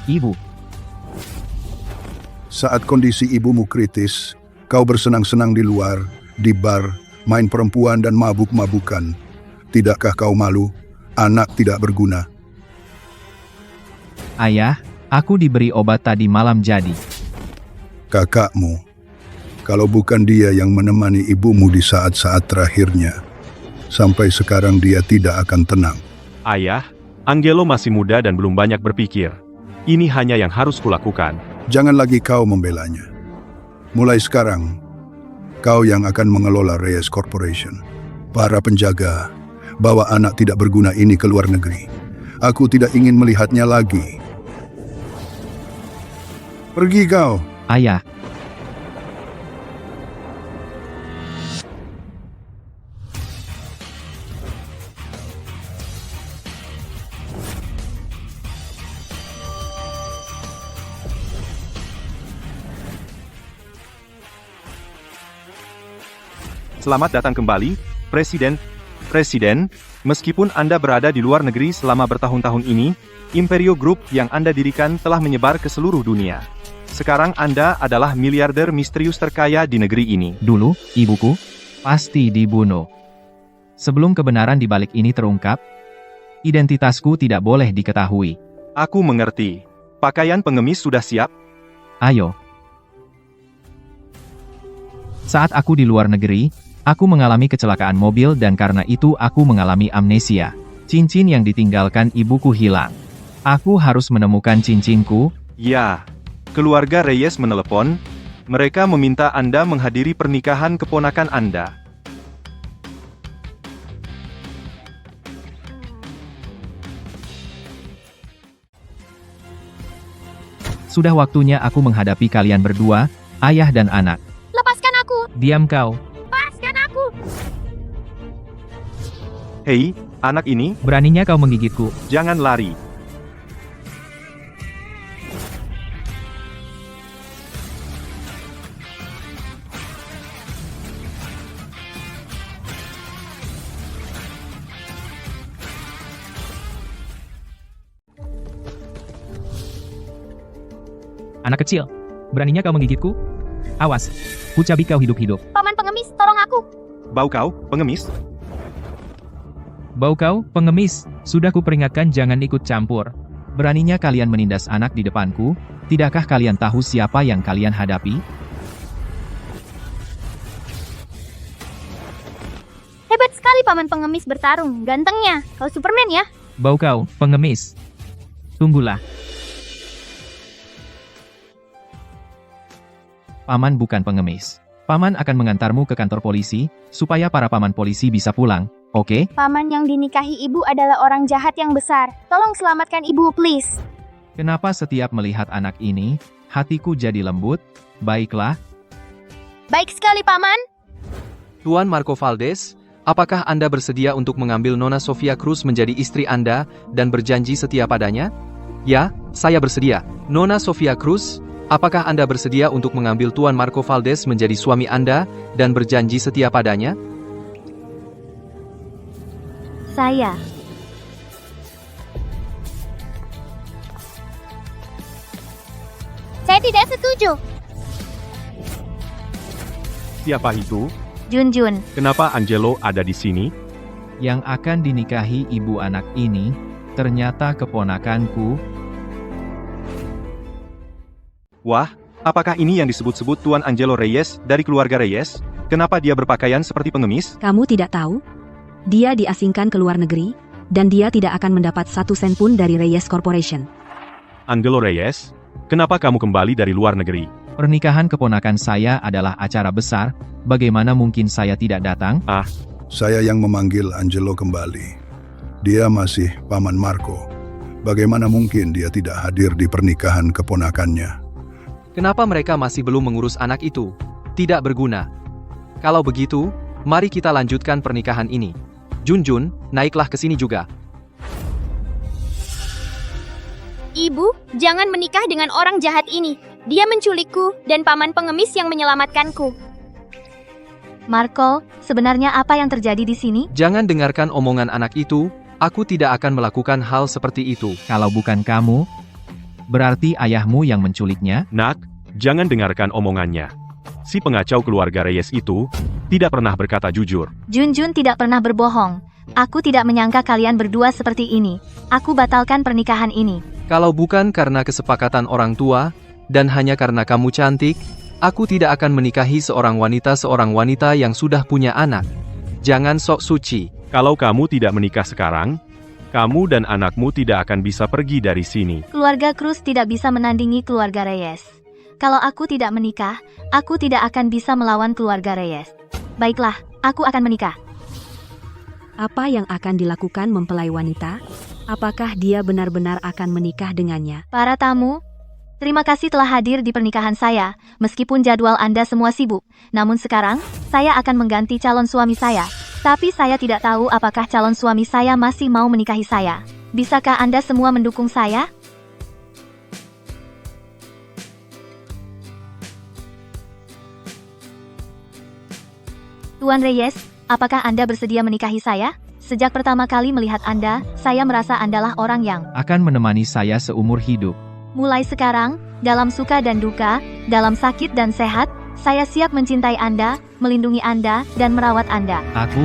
Ibu. Saat kondisi ibumu kritis, kau bersenang-senang di luar, di bar, main perempuan dan mabuk-mabukan. Tidakkah kau malu? Anak tidak berguna. Ayah, aku diberi obat tadi malam jadi. Kakakmu, kalau bukan dia yang menemani ibumu di saat-saat terakhirnya, sampai sekarang dia tidak akan tenang. Ayah, Angelo masih muda dan belum banyak berpikir. Ini hanya yang harus kulakukan. Jangan lagi kau membelanya. Mulai sekarang, kau yang akan mengelola Reyes Corporation. Para penjaga, bawa anak tidak berguna ini ke luar negeri. Aku tidak ingin melihatnya lagi. Pergi kau. Ayah. Selamat datang kembali, Presiden. Presiden, meskipun Anda berada di luar negeri selama bertahun-tahun ini, Imperio Group yang Anda dirikan telah menyebar ke seluruh dunia. Sekarang Anda adalah miliarder misterius terkaya di negeri ini. Dulu, ibuku pasti dibunuh. Sebelum kebenaran di balik ini terungkap, identitasku tidak boleh diketahui. Aku mengerti. Pakaian pengemis sudah siap? Ayo. Saat aku di luar negeri, aku mengalami kecelakaan mobil dan karena itu aku mengalami amnesia. Cincin yang ditinggalkan ibuku hilang. Aku harus menemukan cincinku. Ya. Keluarga Reyes menelepon. Mereka meminta Anda menghadiri pernikahan keponakan Anda. Sudah waktunya aku menghadapi kalian berdua, ayah dan anak. Lepaskan aku! Diam kau. Lepaskan aku! Hei, anak ini, Beraninya kau menggigitku. jangan lari. Anak kecil, beraninya kau menggigitku? Awas, ku cabik kau hidup-hidup. Paman pengemis, tolong aku! Bau kau, pengemis? Bau kau, pengemis, sudah ku peringatkan jangan ikut campur. Beraninya kalian menindas anak di depanku, tidakkah kalian tahu siapa yang kalian hadapi? Hebat sekali paman pengemis bertarung, gantengnya. Kau Superman ya? Bau kau, pengemis. Tunggulah. Paman bukan pengemis. Paman akan mengantarmu ke kantor polisi, supaya para paman polisi bisa pulang, oke? Paman yang dinikahi ibu adalah orang jahat yang besar. Tolong selamatkan ibu, please. Kenapa setiap melihat anak ini, hatiku jadi lembut? Baiklah, Baik sekali paman. Tuan Marco Valdes, apakah Anda bersedia untuk mengambil Nona Sofia Cruz menjadi istri Anda dan berjanji setia padanya? Ya, saya bersedia. Nona Sofia Cruz, apakah Anda bersedia untuk mengambil Tuan Marco Valdes menjadi suami Anda dan berjanji setia padanya? Saya. Saya tidak setuju. Siapa itu? Junjun. Kenapa Angelo ada di sini? yang akan dinikahi ibu anak ini, ternyata keponakanku. Wah, apakah ini yang disebut-sebut Tuan Angelo Reyes dari keluarga Reyes? Kenapa dia berpakaian seperti pengemis? Kamu tidak tahu? Dia diasingkan ke luar negeri, dan dia tidak akan mendapat 1 sen pun dari Reyes Corporation. Angelo Reyes, kenapa kamu kembali dari luar negeri? Pernikahan keponakan saya adalah acara besar, bagaimana mungkin saya tidak datang? Saya yang memanggil Angelo kembali. Dia masih Paman Marco. Bagaimana mungkin dia tidak hadir di pernikahan keponakannya? Kenapa mereka masih belum mengurus anak itu? Tidak berguna. Kalau begitu, mari kita lanjutkan pernikahan ini. Junjun, naiklah ke sini juga. Ibu, jangan menikah dengan orang jahat ini. Dia menculikku dan paman pengemis yang menyelamatkanku. Marco, sebenarnya apa yang terjadi di sini? Jangan dengarkan omongan anak itu, aku tidak akan melakukan hal seperti itu. Kalau bukan kamu, Berarti ayahmu yang menculiknya? Nak, jangan dengarkan omongannya. Si pengacau keluarga Reyes itu tidak pernah berkata jujur. Junjun tidak pernah berbohong. Aku tidak menyangka kalian berdua seperti ini. Aku batalkan pernikahan ini. Kalau bukan karena kesepakatan orang tua, dan hanya karena kamu cantik, aku tidak akan menikahi seorang wanita yang sudah punya anak. Jangan sok suci. Kalau kamu tidak menikah sekarang, kamu dan anakmu tidak akan bisa pergi dari sini. Keluarga Cruz tidak bisa menandingi keluarga Reyes. Kalau aku tidak menikah, aku tidak akan bisa melawan keluarga Reyes. Baiklah, aku akan menikah. Apa yang akan dilakukan mempelai wanita? Apakah dia benar-benar akan menikah dengannya? Para tamu, terima kasih telah hadir di pernikahan saya, meskipun jadwal Anda semua sibuk. Namun sekarang, saya akan mengganti calon suami saya. Tapi saya tidak tahu apakah calon suami saya masih mau menikahi saya. Bisakah Anda semua mendukung saya? Tuan Reyes, apakah Anda bersedia menikahi saya? Sejak pertama kali melihat Anda, saya merasa Andalah orang yang Akan menemani saya seumur hidup. mulai sekarang, dalam suka dan duka, dalam sakit dan sehat, saya siap mencintai Anda, melindungi Anda, dan merawat Anda. Aku,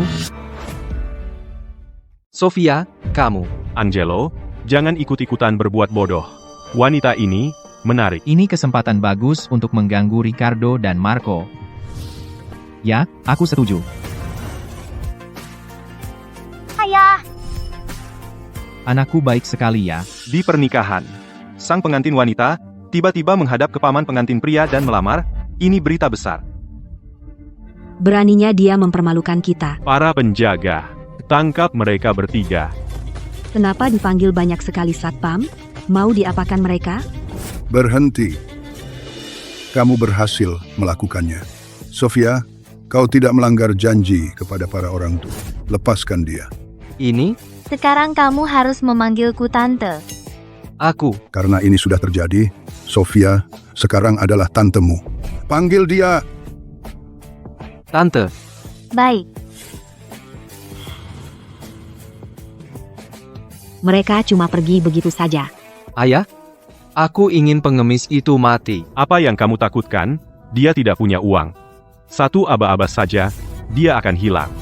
Sofia, kamu. Angelo, jangan ikut-ikutan berbuat bodoh. Wanita ini menarik. ini kesempatan bagus untuk mengganggu Ricardo dan Marco. Ya, aku setuju. Ayah, Anakku baik sekali ya. Di pernikahan, sang pengantin wanita tiba-tiba menghadap ke paman pengantin pria dan melamar. Ini berita besar. Beraninya dia mempermalukan kita. Para penjaga, tangkap mereka bertiga. Kenapa dipanggil banyak sekali satpam? Mau diapakan mereka? Berhenti. Kamu berhasil melakukannya. Sofia, kau tidak melanggar janji kepada para orang tua. Lepaskan dia. Ini, Sekarang kamu harus memanggilku Tante. aku. Karena ini sudah terjadi, Sofia sekarang adalah tantemu. Panggil dia. Tante. Baik. Mereka cuma pergi begitu saja. Ayah, aku ingin pengemis itu mati. Apa yang kamu takutkan? Dia tidak punya uang. Satu aba-aba saja, dia akan hilang.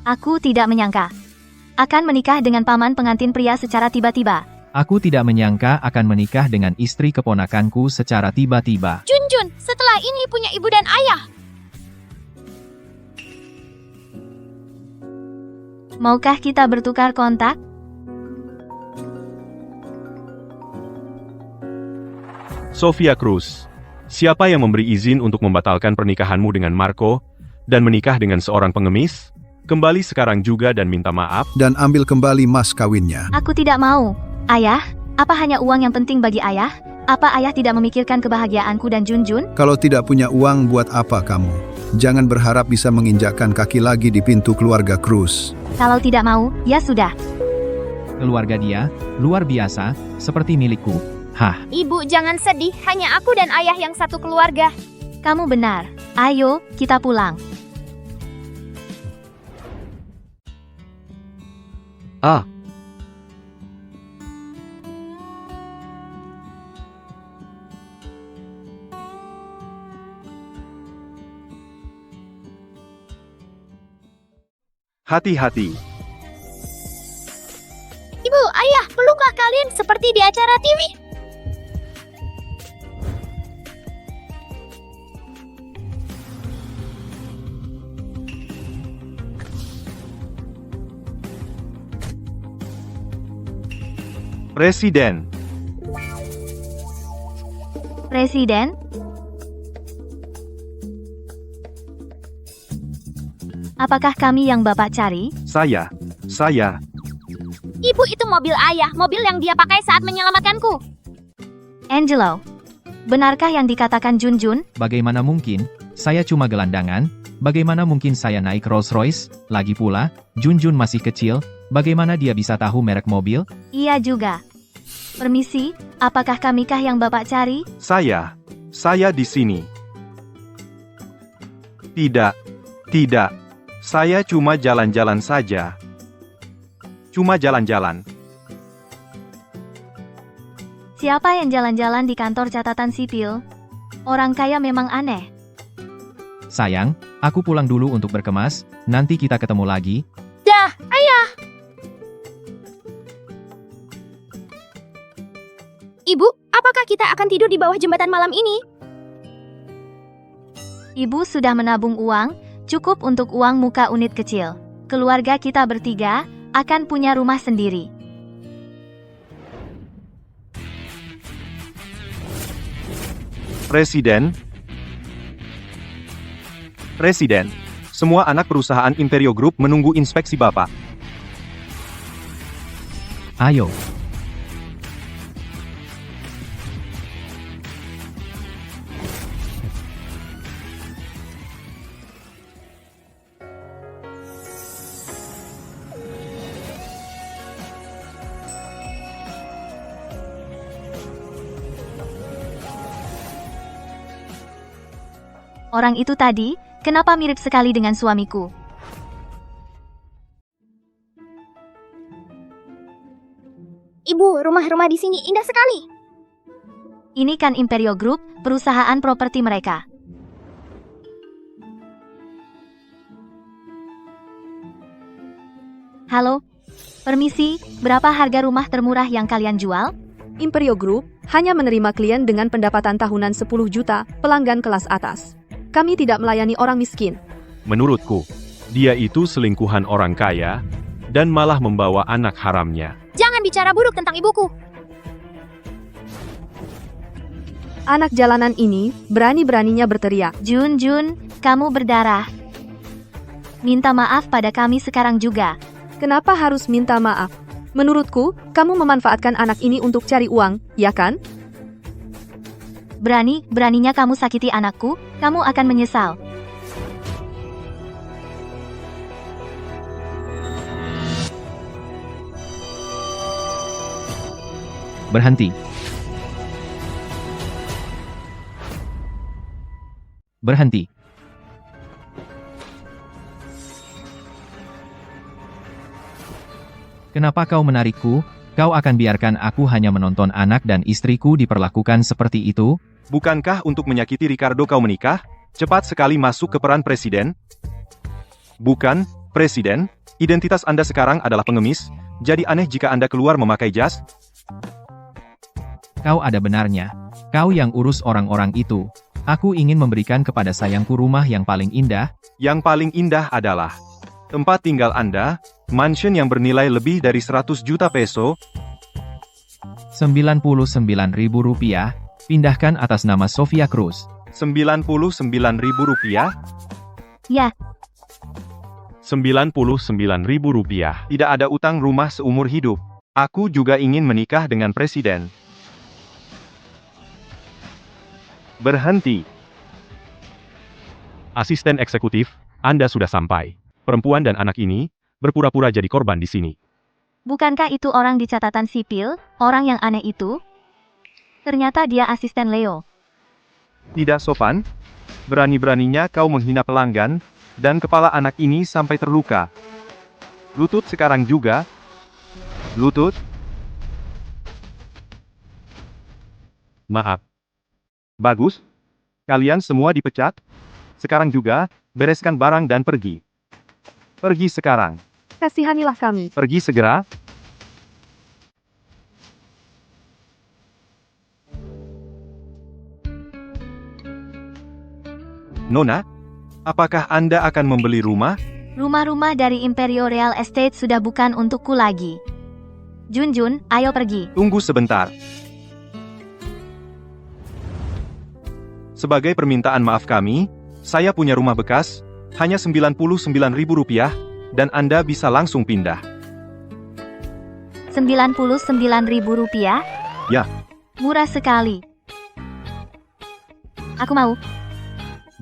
Aku tidak menyangka akan menikah dengan paman pengantin pria secara tiba-tiba. Aku tidak menyangka akan menikah dengan istri keponakanku secara tiba-tiba. Junjun, setelah ini punya ibu dan ayah. Maukah kita bertukar kontak? Sofia Cruz, siapa yang memberi izin untuk membatalkan pernikahanmu dengan Marco dan menikah dengan seorang pengemis? Kembali sekarang juga dan minta maaf. Dan ambil kembali mas kawinnya. Aku tidak mau. Ayah, apa hanya uang yang penting bagi ayah? Apa ayah tidak memikirkan kebahagiaanku dan Junjun? Kalau tidak punya uang, buat apa kamu? Jangan berharap bisa menginjakkan kaki lagi di pintu keluarga Cruz. Kalau tidak mau, ya sudah. Keluarga dia, luar biasa, seperti milikku. Hah, Ibu jangan sedih, hanya aku dan ayah yang satu keluarga. Kamu benar. Ayo, kita pulang. Ah, Hati-hati. Ibu, ayah, perlukah kalian seperti di acara TV? Presiden, Presiden? Apakah kami yang Bapak cari? saya. Ibu, itu mobil ayah, mobil yang dia pakai saat menyelamatkanku. Angelo. Benarkah yang dikatakan Junjun? bagaimana mungkin? Saya cuma gelandangan. Bagaimana mungkin saya naik Rolls Royce? Lagi pula, Junjun masih kecil. Bagaimana dia bisa tahu merek mobil? Iya juga. Permisi, apakah kamikah yang Bapak cari? Saya di sini. Tidak. Saya cuma jalan-jalan saja. Cuma jalan-jalan. Siapa yang jalan-jalan di kantor catatan sipil? Orang kaya memang aneh. Sayang, aku pulang dulu untuk berkemas, nanti kita ketemu lagi. Dah, ayah. Ibu, apakah kita akan tidur di bawah jembatan malam ini? Ibu sudah menabung uang, cukup untuk uang muka unit kecil. Keluarga kita bertiga akan punya rumah sendiri. Presiden, semua anak perusahaan Imperio Group menunggu inspeksi Bapak. Ayo. Orang itu tadi, kenapa mirip sekali dengan suamiku? Ibu, rumah-rumah di sini indah sekali. Ini kan Imperio Group, perusahaan properti mereka. Halo, permisi, berapa harga rumah termurah yang kalian jual? Imperio Group hanya menerima klien dengan pendapatan tahunan 10 juta, pelanggan kelas atas. Kami tidak melayani orang miskin. Menurutku, dia itu selingkuhan orang kaya, dan malah membawa anak haramnya. Jangan bicara buruk tentang ibuku. Anak jalanan ini berani-beraninya berteriak. Jun, kamu berdarah. Minta maaf pada kami sekarang juga. Kenapa harus minta maaf? Menurutku, kamu memanfaatkan anak ini untuk cari uang, ya kan? Beraninya kamu sakiti anakku, kamu akan menyesal. Berhenti. Berhenti. Kenapa kau menarikku? Kau akan biarkan aku hanya menonton anak dan istriku diperlakukan seperti itu? Bukankah untuk menyakiti Ricardo kau menikah? Cepat sekali masuk ke peran presiden. Bukan, presiden, identitas Anda sekarang adalah pengemis, jadi aneh jika Anda keluar memakai jas. Kau ada benarnya. Kau yang urus orang-orang itu. Aku ingin memberikan kepada sayangku rumah yang paling indah. Yang paling indah adalah tempat tinggal Anda, mansion yang bernilai lebih dari 100 juta peso. Rp99.000, pindahkan atas nama Sofia Cruz. Rp99.000? Ya, Rp99.000. Tidak ada utang rumah seumur hidup. Aku juga ingin menikah dengan presiden. Berhenti. Asisten eksekutif, Anda sudah sampai. Perempuan dan anak ini berpura-pura jadi korban di sini. bukankah itu orang di catatan sipil, orang yang aneh itu? Ternyata dia asisten Leo. Tidak sopan? Berani-beraninya kau menghina pelanggan, dan kepala anak ini sampai terluka. Lutut sekarang juga. Lutut. Maaf. Bagus. Kalian semua dipecat. Sekarang juga, bereskan barang dan pergi. Pergi sekarang. Kasihanilah kami. Pergi segera. Nona, apakah Anda akan membeli rumah? Rumah-rumah dari Imperio Real Estate sudah bukan untukku lagi. Jun, ayo pergi. Tunggu sebentar. Sebagai permintaan maaf kami, saya punya rumah bekas, hanya Rp99.000, dan Anda bisa langsung pindah. Rp99.000? Ya. Murah sekali. Aku mau.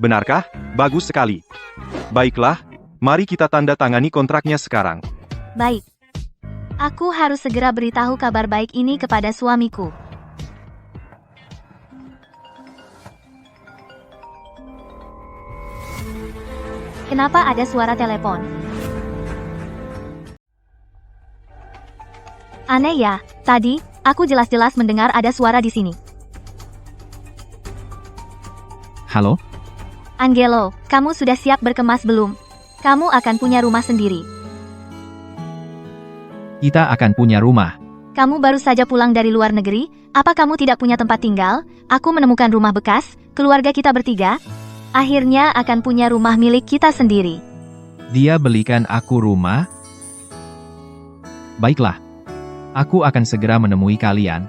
Benarkah? Bagus sekali. Baiklah, mari kita tanda tangani kontraknya sekarang. Baik. Aku harus segera beritahu kabar baik ini kepada suamiku. Kenapa ada suara telepon? Aneh ya, tadi Aku jelas-jelas mendengar ada suara di sini. Halo? Angelo, kamu sudah siap berkemas belum? Kamu akan punya rumah sendiri. Kita akan punya rumah. Kamu baru saja pulang dari luar negeri, apa kamu tidak punya tempat tinggal? Aku menemukan rumah bekas, keluarga kita bertiga. Akhirnya akan punya rumah milik kita sendiri. Dia belikan aku rumah? Baiklah. Aku akan segera menemui kalian.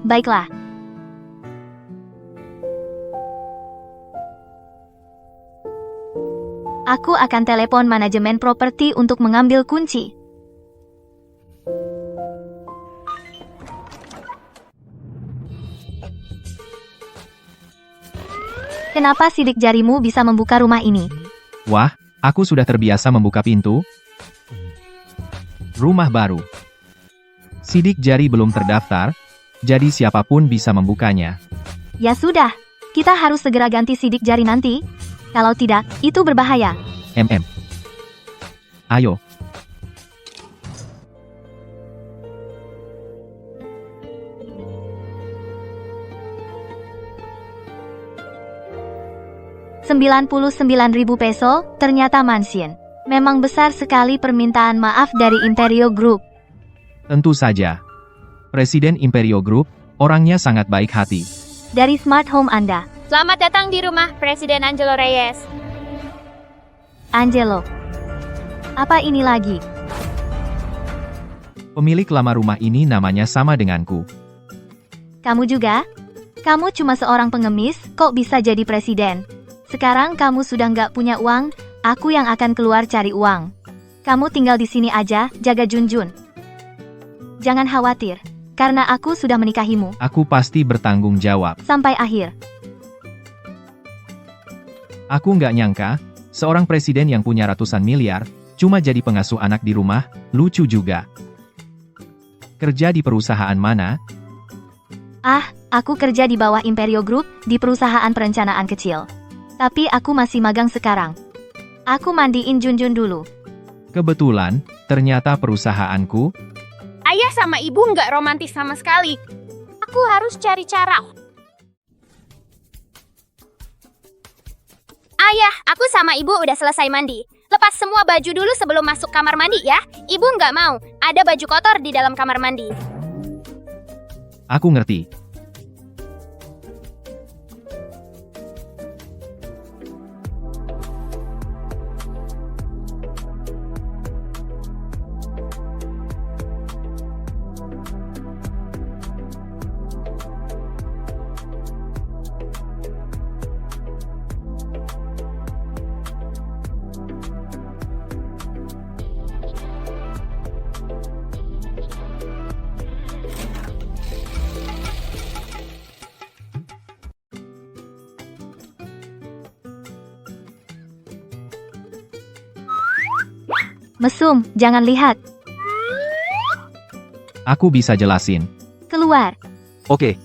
Baiklah. Aku akan telepon manajemen properti untuk mengambil kunci. Kenapa sidik jarimu bisa membuka rumah ini? Wah, aku sudah terbiasa membuka pintu. Rumah baru. Sidik jari belum terdaftar, jadi siapapun bisa membukanya. Ya sudah, kita harus segera ganti sidik jari nanti. Kalau tidak, itu berbahaya. Ayo. $99.000 peso, ternyata mansion. Memang besar sekali permintaan maaf dari Imperio Group. Tentu saja. Presiden Imperio Group, orangnya sangat baik hati. Dari Smart Home Anda, Selamat datang di rumah Presiden Angelo Reyes. Angelo. Apa ini lagi? Pemilik lama rumah ini namanya sama denganku. Kamu juga? Kamu cuma seorang pengemis, kok bisa jadi presiden? Sekarang kamu sudah nggak punya uang, aku yang akan keluar cari uang. Kamu tinggal di sini aja, jaga Junjun. Jangan khawatir, karena aku sudah menikahimu. Aku pasti bertanggung jawab. Sampai akhir. Aku nggak nyangka, seorang presiden yang punya ratusan miliar, cuma jadi pengasuh anak di rumah, lucu juga. Kerja di perusahaan mana? Aku kerja di bawah Imperio Group, di perusahaan perencanaan kecil. Tapi aku masih magang sekarang. Aku mandiin Junjun dulu. Kebetulan, ternyata perusahaanku. Ayah sama ibu nggak romantis sama sekali. Aku harus cari cara. Ayah, aku sama ibu udah selesai mandi. Lepas semua baju dulu sebelum masuk kamar mandi ya. Ibu nggak mau, ada baju kotor di dalam kamar mandi. Aku ngerti. Mesum, jangan lihat. Aku bisa jelasin. Keluar. Oke.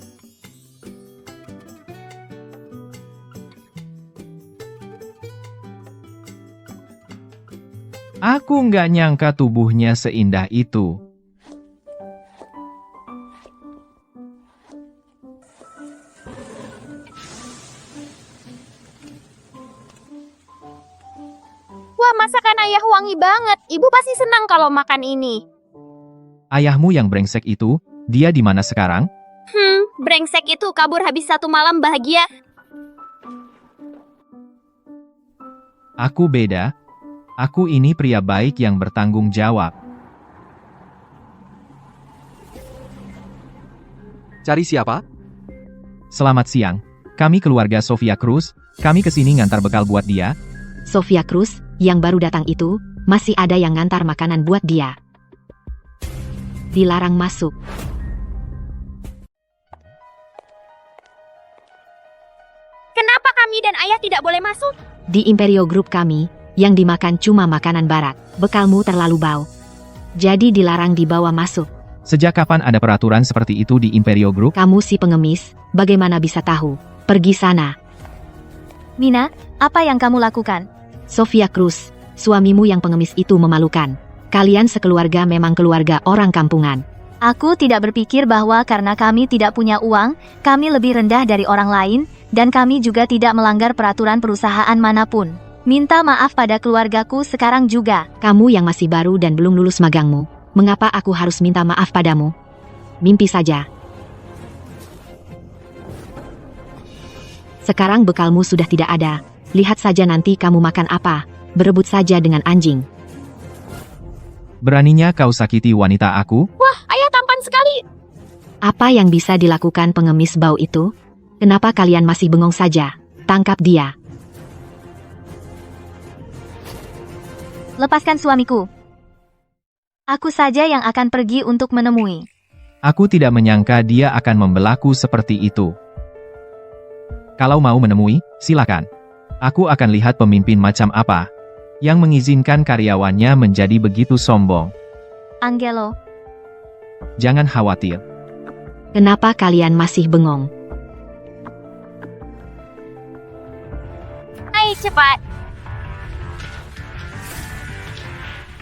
Aku nggak nyangka tubuhnya seindah itu. Wah, masakan ayah wangi banget. Ibu pasti senang kalau makan ini. Ayahmu yang brengsek itu, dia di mana sekarang? Brengsek itu kabur habis satu malam bahagia. Aku beda. Aku ini pria baik yang bertanggung jawab. Cari siapa? Selamat siang. Kami keluarga Sofia Cruz. Kami kesini ngantar bekal buat dia. Sofia Cruz, yang baru datang itu, masih ada yang ngantar makanan buat dia. Dilarang masuk. Kenapa kami dan ayah tidak boleh masuk? Di Imperio Group kami, yang dimakan cuma makanan barat. Bekalmu terlalu bau. Jadi dilarang dibawa masuk. Sejak kapan ada peraturan seperti itu di Imperio Group? Kamu si pengemis, bagaimana bisa tahu? Pergi sana. Mina, apa yang kamu lakukan? Sofia Cruz, suamimu yang pengemis itu memalukan. Kalian sekeluarga memang keluarga orang kampungan. Aku tidak berpikir bahwa karena kami tidak punya uang, kami lebih rendah dari orang lain, dan kami juga tidak melanggar peraturan perusahaan manapun. Minta maaf pada keluargaku sekarang juga. Kamu yang masih baru dan belum lulus magangmu. Mengapa aku harus minta maaf padamu? Mimpi saja. Sekarang bekalmu sudah tidak ada. Lihat saja nanti kamu makan apa. Berebut saja dengan anjing. Beraninya kau sakiti wanita aku? Wah, ayah tampan sekali. Apa yang bisa dilakukan pengemis bau itu? Kenapa kalian masih bengong saja? Tangkap dia. Lepaskan suamiku. Aku saja yang akan pergi untuk menemui. Aku tidak menyangka dia akan membelaku seperti itu. Kalau mau menemui, silakan. Aku akan lihat pemimpin macam apa yang mengizinkan karyawannya menjadi begitu sombong. Angelo, Jangan khawatir. Kenapa kalian masih bengong? Ayo cepat.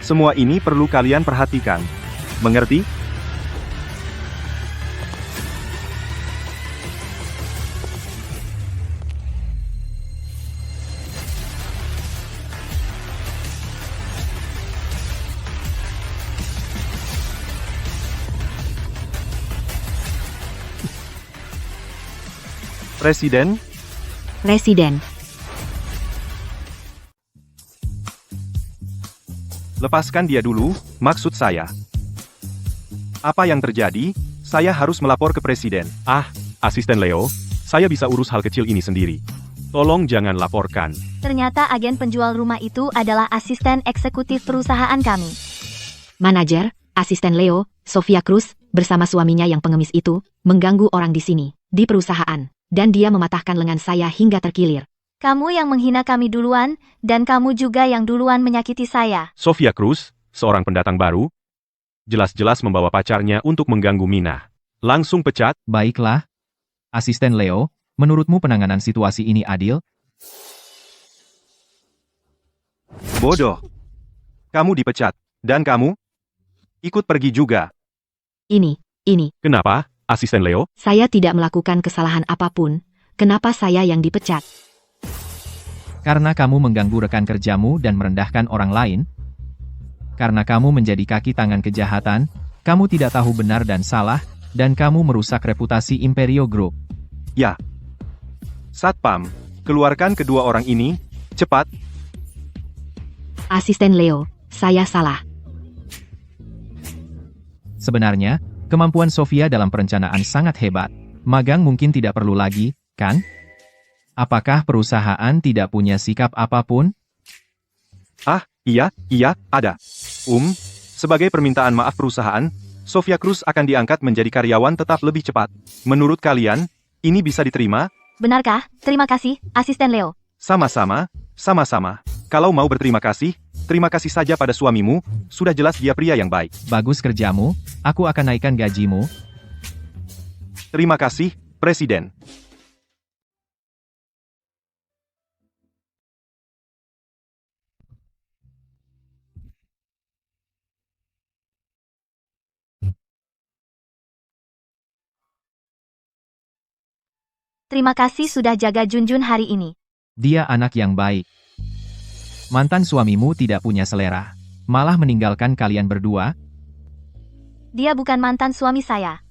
Semua ini perlu kalian perhatikan. Mengerti? Presiden, Presiden, lepaskan dia dulu, maksud saya. Apa yang terjadi? Saya harus melapor ke Presiden. Ah, Asisten Leo, saya bisa urus hal kecil ini sendiri. Tolong jangan laporkan. ternyata agen penjual rumah itu adalah asisten eksekutif perusahaan kami. manajer, asisten Leo, Sofia Cruz, bersama suaminya yang pengemis itu, mengganggu orang di sini, di perusahaan, dan dia mematahkan lengan saya hingga terkilir. Kamu yang menghina kami duluan, dan kamu juga yang duluan menyakiti saya. Sofia Cruz, seorang pendatang baru, jelas-jelas membawa pacarnya untuk mengganggu Mina. Langsung pecat. Baiklah. Asisten Leo, menurutmu penanganan situasi ini adil? Bodoh. Kamu dipecat. Dan kamu? Ikut pergi juga. Ini. Kenapa, Asisten Leo? Saya tidak melakukan kesalahan apapun. Kenapa saya yang dipecat? Karena kamu mengganggu rekan kerjamu dan merendahkan orang lain? Karena kamu menjadi kaki tangan kejahatan, kamu tidak tahu benar dan salah, dan kamu merusak reputasi Imperio Group. Ya. Satpam, keluarkan kedua orang ini, cepat. Asisten Leo, saya salah. Sebenarnya, kemampuan Sofia dalam perencanaan sangat hebat. Magang mungkin tidak perlu lagi, kan? Apakah perusahaan tidak punya sikap apapun? Ah, iya, ada. Sebagai permintaan maaf perusahaan, Sofia Cruz akan diangkat menjadi karyawan tetap lebih cepat. Menurut kalian, ini bisa diterima? Benarkah? Terima kasih, Asisten Leo. Sama-sama. Kalau mau berterima kasih, terima kasih saja pada suamimu, sudah jelas dia pria yang baik. Bagus kerjamu, aku akan naikkan gajimu. Terima kasih, Presiden. Terima kasih sudah jaga Junjun hari ini. Dia anak yang baik. Mantan suamimu tidak punya selera. Malah meninggalkan kalian berdua. Dia bukan mantan suami saya.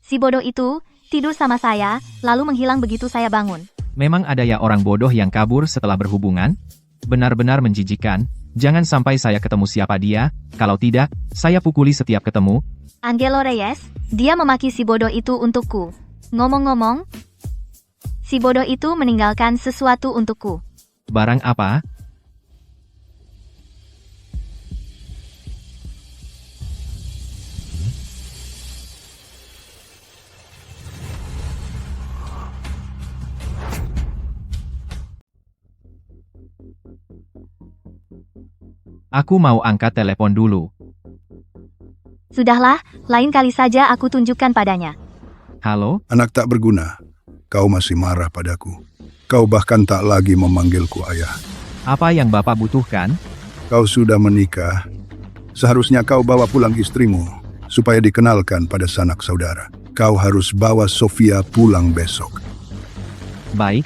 Si bodoh itu tidur sama saya, lalu menghilang begitu saya bangun. Memang ada ya orang bodoh yang kabur setelah berhubungan? Benar-benar menjijikkan. Jangan sampai saya ketemu siapa dia, kalau tidak, saya pukuli setiap ketemu. Angelo Reyes, dia memaki si bodoh itu untukku. Ngomong-ngomong, si bodoh itu meninggalkan sesuatu untukku. Barang apa? Aku mau angkat telepon dulu. Sudahlah, lain kali saja aku tunjukkan padanya. Halo? Anak tak berguna. Kau masih marah padaku. Kau bahkan tak lagi memanggilku ayah. Apa yang Bapak butuhkan? Kau sudah menikah. Seharusnya kau bawa pulang istrimu. supaya dikenalkan pada sanak saudara. Kau harus bawa Sofia pulang besok. Baik,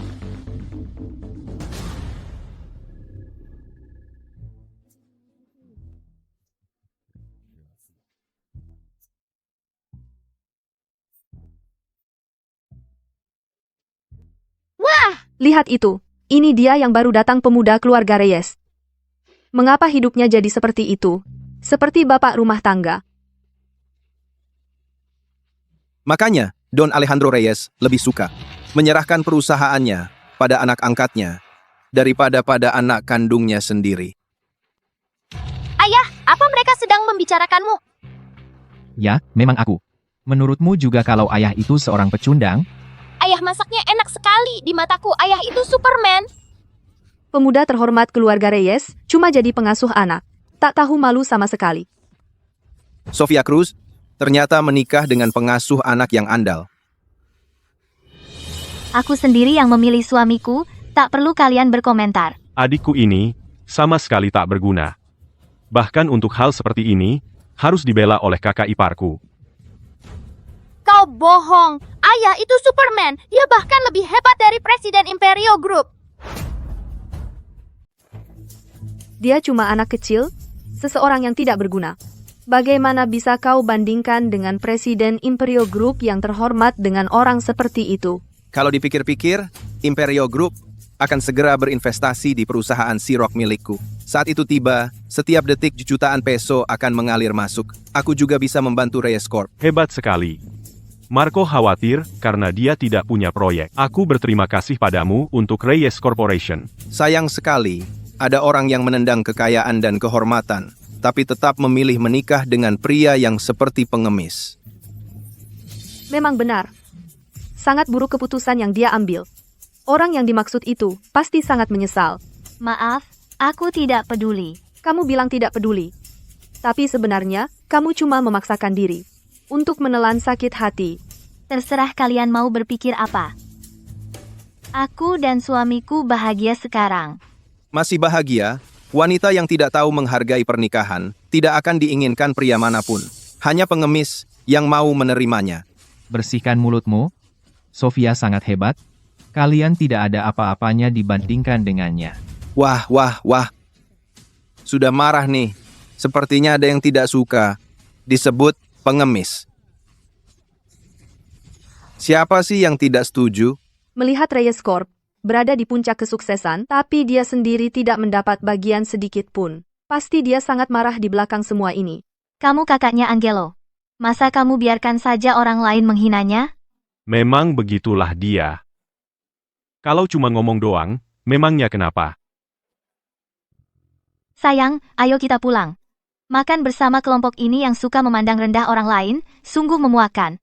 Lihat itu. Ini dia yang baru datang, pemuda keluarga Reyes. Mengapa hidupnya jadi seperti itu? Seperti bapak rumah tangga. Makanya, Don Alejandro Reyes lebih suka menyerahkan perusahaannya pada anak angkatnya daripada pada anak kandungnya sendiri. Ayah, apa mereka sedang membicarakanmu? ya, memang aku. Menurutmu juga kalau ayah itu seorang pecundang? Ayah masaknya enak sekali. Di mataku, ayah itu Superman. Pemuda terhormat keluarga Reyes cuma jadi pengasuh anak. Tak tahu malu sama sekali. Sofia Cruz ternyata menikah dengan pengasuh anak yang andal. Aku sendiri yang memilih suamiku, tak perlu kalian berkomentar. Adikku ini sama sekali tak berguna. Bahkan untuk hal seperti ini, harus dibela oleh kakak iparku. Kau bohong. Ayah itu Superman. Dia bahkan lebih hebat dari Presiden Imperio Group. Dia cuma anak kecil, seseorang yang tidak berguna. Bagaimana bisa kau bandingkan dengan Presiden Imperio Group yang terhormat dengan orang seperti itu? Kalau dipikir-pikir, Imperio Group akan segera berinvestasi di perusahaan Xerox milikku. Saat itu tiba, setiap detik jutaan peso akan mengalir masuk. Aku juga bisa membantu Reyes Corp. Hebat sekali. Marco khawatir karena dia tidak punya proyek. Aku berterima kasih padamu untuk Reyes Corporation. Sayang sekali, ada orang yang menendang kekayaan dan kehormatan, tapi tetap memilih menikah dengan pria yang seperti pengemis. Memang benar. Sangat buruk keputusan yang dia ambil. Orang yang dimaksud itu pasti sangat menyesal. Maaf, aku tidak peduli. Kamu bilang tidak peduli. Tapi sebenarnya, kamu cuma memaksakan diri untuk menelan sakit hati. Terserah kalian mau berpikir apa. Aku dan suamiku bahagia sekarang. Masih bahagia, wanita yang tidak tahu menghargai pernikahan tidak akan diinginkan pria manapun. Hanya pengemis yang mau menerimanya. Bersihkan mulutmu. Sofia sangat hebat. Kalian tidak ada apa-apanya dibandingkan dengannya. Wah. Sudah marah nih. Sepertinya ada yang tidak suka. Disebut pengemis. Siapa sih yang tidak setuju? Melihat Reyes Corp berada di puncak kesuksesan, tapi dia sendiri tidak mendapat bagian sedikit pun. Pasti dia sangat marah di belakang semua ini. Kamu kakaknya Angelo. Masa kamu biarkan saja orang lain menghinanya? Memang begitulah dia. Kalau cuma ngomong doang, memangnya kenapa? Sayang, ayo kita pulang. Makan bersama kelompok ini yang suka memandang rendah orang lain, sungguh memuakkan.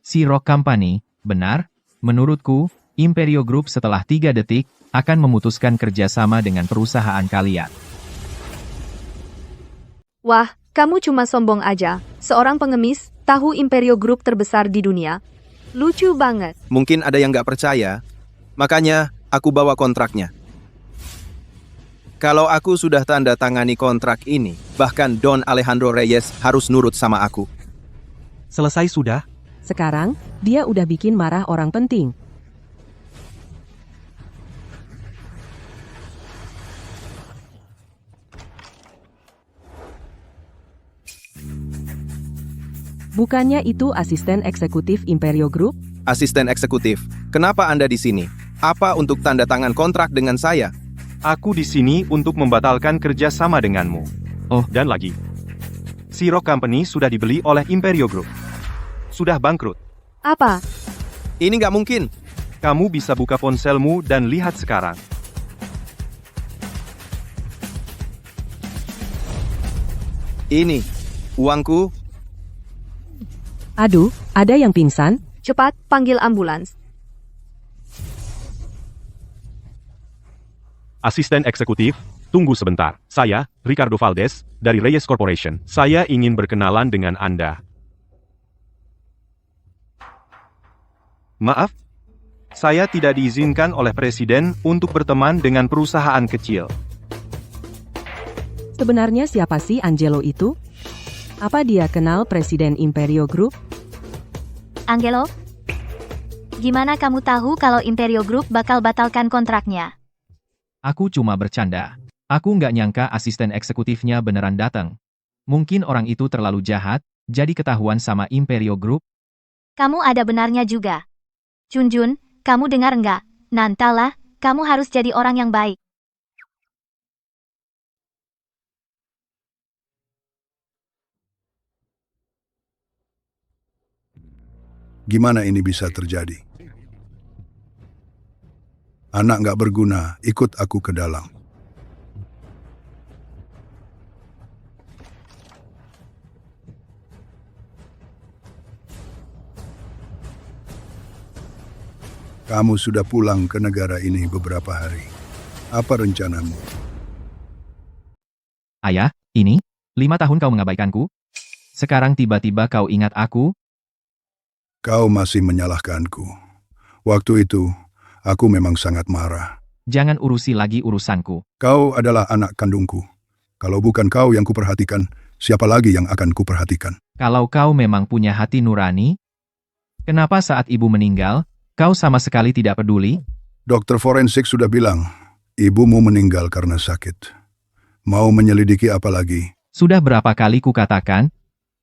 Xerox Company, benar? Menurutku, Imperio Group setelah 3 detik, akan memutuskan kerjasama dengan perusahaan kalian. Wah, kamu cuma sombong aja. Seorang pengemis, tahu Imperio Group terbesar di dunia. Lucu banget. Mungkin ada yang nggak percaya. Makanya, aku bawa kontraknya. Kalau aku sudah tanda tangani kontrak ini, bahkan Don Alejandro Reyes harus nurut sama aku. Selesai sudah? Sekarang, dia udah bikin marah orang penting. Bukannya itu asisten eksekutif Imperio Group? Asisten eksekutif, kenapa Anda di sini? Apa untuk tanda tangan kontrak dengan saya? Aku di sini untuk membatalkan kerjasama denganmu. Oh. Dan lagi, Xerox Company sudah dibeli oleh Imperio Group. Sudah bangkrut. Apa? Ini nggak mungkin. Kamu bisa buka ponselmu dan lihat sekarang. Ini, uangku. Aduh, ada yang pingsan? Cepat, panggil ambulans. Asisten eksekutif, tunggu sebentar. Saya, Ricardo Valdez, dari Reyes Corporation. Saya ingin berkenalan dengan Anda. Maaf, saya tidak diizinkan oleh Presiden untuk berteman dengan perusahaan kecil. Sebenarnya siapa sih Angelo itu? Apa dia kenal Presiden Imperio Group? Angelo? Gimana kamu tahu kalau Imperio Group bakal batalkan kontraknya? Aku cuma bercanda. Aku nggak nyangka asisten eksekutifnya beneran datang. Mungkin orang itu terlalu jahat, jadi ketahuan sama Imperio Group. Kamu ada benarnya juga. Junjun, kamu dengar nggak? Nantala, kamu harus jadi orang yang baik. Gimana ini bisa terjadi? Anak nggak berguna, ikut aku ke dalam. Kamu sudah pulang ke negara ini beberapa hari. Apa rencanamu? Ayah, ini, 5 tahun kau mengabaikanku? Sekarang tiba-tiba kau ingat aku? Kau masih menyalahkanku. Waktu itu, aku memang sangat marah. Jangan urusi lagi urusanku. Kau adalah anak kandungku. Kalau bukan kau yang kuperhatikan, siapa lagi yang akan kuperhatikan? Kalau kau memang punya hati nurani, kenapa saat ibu meninggal, kau sama sekali tidak peduli? Dokter forensik sudah bilang, ibumu meninggal karena sakit. Mau menyelidiki apa lagi? Sudah berapa kali kukatakan,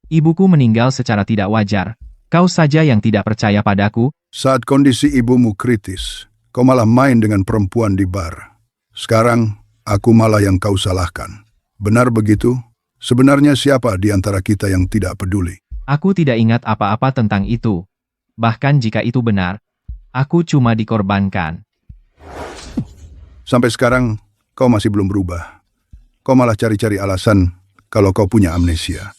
ibuku meninggal secara tidak wajar. Kau saja yang tidak percaya padaku. Saat kondisi ibumu kritis, kau malah main dengan perempuan di bar. Sekarang, aku malah yang kau salahkan. Benar begitu? Sebenarnya siapa di antara kita yang tidak peduli? Aku tidak ingat apa-apa tentang itu. Bahkan jika itu benar, aku cuma dikorbankan. Sampai sekarang, kau masih belum berubah. Kau malah cari-cari alasan kalau kau punya amnesia.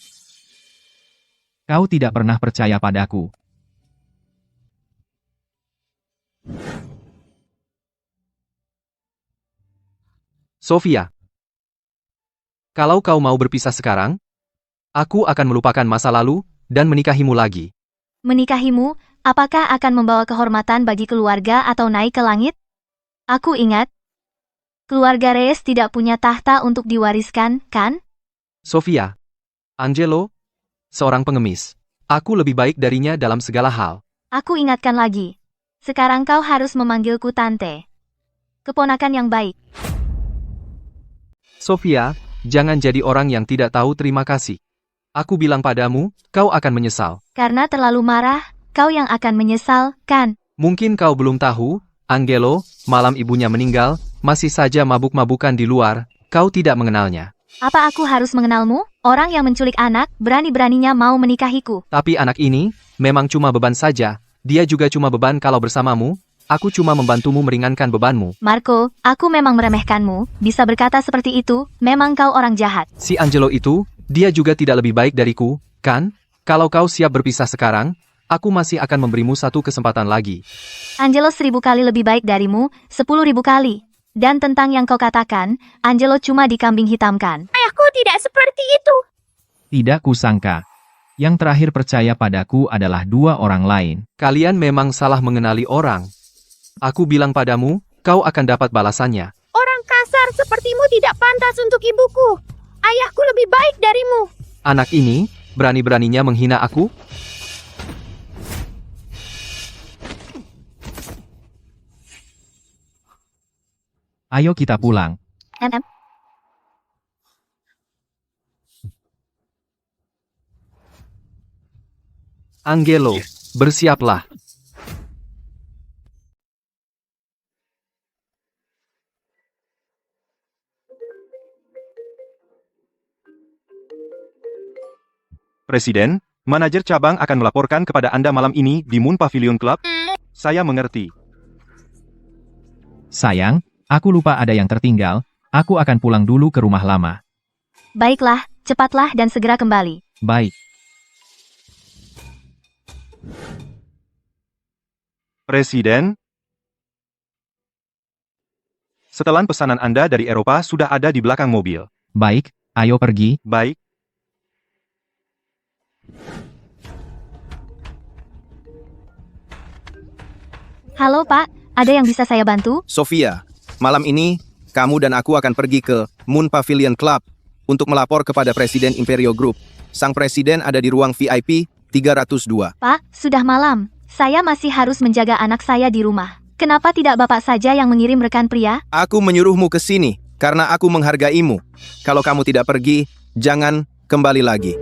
Kau tidak pernah percaya padaku. Sofia. Kalau kau mau berpisah sekarang, aku akan melupakan masa lalu dan menikahimu lagi. Menikahimu, apakah akan membawa kehormatan bagi keluarga atau naik ke langit? Aku ingat, keluarga Reyes tidak punya tahta untuk diwariskan, kan? Sofia. Angelo, seorang pengemis. Aku lebih baik darinya dalam segala hal. Aku ingatkan lagi. Sekarang kau harus memanggilku Tante. Keponakan yang baik. Sofia, jangan jadi orang yang tidak tahu terima kasih. Aku bilang padamu, kau akan menyesal. Karena terlalu marah, kau yang akan menyesal, kan? Mungkin kau belum tahu, Angelo, malam ibunya meninggal, masih saja mabuk-mabukan di luar, kau tidak mengenalnya. Apa aku harus mengenalmu? Orang yang menculik anak, berani-beraninya mau menikahiku. Tapi anak ini, memang cuma beban saja, dia juga cuma beban kalau bersamamu, aku cuma membantumu meringankan bebanmu. Marco, aku memang meremehkanmu, bisa berkata seperti itu, memang kau orang jahat. Si Angelo itu, dia juga tidak lebih baik dariku, kan? Kalau kau siap berpisah sekarang, aku masih akan memberimu satu kesempatan lagi. Angelo 1000 kali lebih baik darimu, 10.000 kali. Dan tentang yang kau katakan, Angelo cuma dikambing hitamkan. Ayahku tidak seperti itu. Tidak kusangka. Yang terakhir percaya padaku adalah 2 orang lain. Kalian memang salah mengenali orang. Aku bilang padamu, kau akan dapat balasannya. Orang kasar sepertimu tidak pantas untuk ibuku. Ayahku lebih baik darimu. Anak ini, berani-beraninya menghina aku? Ayo kita pulang. Angelo, bersiaplah. Presiden, manajer cabang akan melaporkan kepada Anda malam ini di Moon Pavilion Club. Saya mengerti. Sayang, aku lupa ada yang tertinggal. Aku akan pulang dulu ke rumah lama. Baiklah, cepatlah dan segera kembali. Baik. Presiden, setelan pesanan Anda dari Eropa sudah ada di belakang mobil. Baik, ayo pergi. Baik. Halo Pak, ada yang bisa saya bantu? Sofia, malam ini, kamu dan aku akan pergi ke Moon Pavilion Club. untuk melapor kepada Presiden Imperio Group. Sang presiden ada di ruang VIP 302. Pak, sudah malam. Saya masih harus menjaga anak saya di rumah. Kenapa tidak Bapak saja yang mengirim rekan pria? Aku menyuruhmu ke sini karena aku menghargaimu. Kalau kamu tidak pergi, jangan kembali lagi.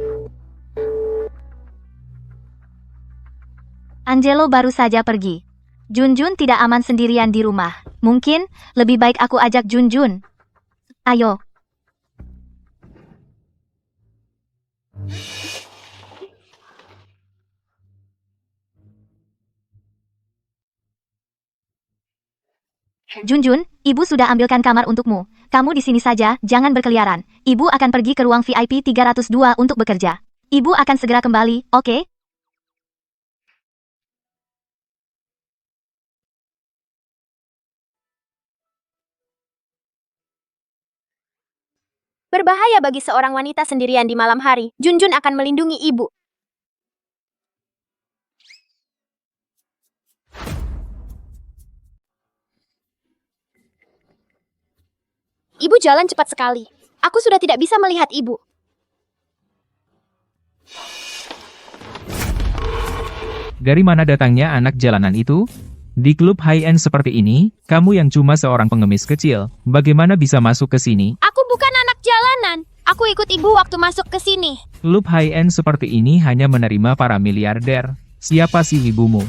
Angelo baru saja pergi. Junjun tidak aman sendirian di rumah. Mungkin lebih baik aku ajak Junjun. Ayo. Junjun, ibu sudah ambilkan kamar untukmu. Kamu di sini saja, jangan berkeliaran. Ibu akan pergi ke ruang VIP 302 untuk bekerja. Ibu akan segera kembali, oke? Berbahaya bagi seorang wanita sendirian di malam hari. Junjun akan melindungi ibu. Ibu jalan cepat sekali. Aku sudah tidak bisa melihat ibu. Dari mana datangnya anak jalanan itu? Di klub high-end seperti ini, kamu yang cuma seorang pengemis kecil, bagaimana bisa masuk ke sini? Aku bukan anak jalanan. Aku ikut ibu waktu masuk ke sini. Klub high-end seperti ini hanya menerima para miliarder. Siapa sih ibumu?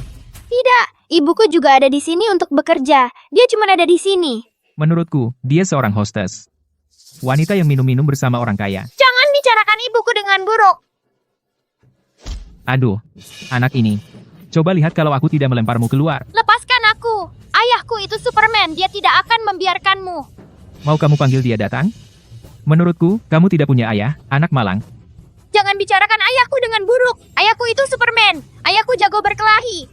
Tidak, ibuku juga ada di sini untuk bekerja. Dia cuma ada di sini. Menurutku, dia seorang hostess. Wanita yang minum-minum bersama orang kaya. Jangan bicarakan ibuku dengan buruk. Aduh, anak ini. Coba lihat kalau aku tidak melemparmu keluar. Lepaskan aku. Ayahku itu Superman. Dia tidak akan membiarkanmu. Mau kamu panggil dia datang? Menurutku, kamu tidak punya ayah, anak malang. Jangan bicarakan ayahku dengan buruk. Ayahku itu Superman. Ayahku jago berkelahi.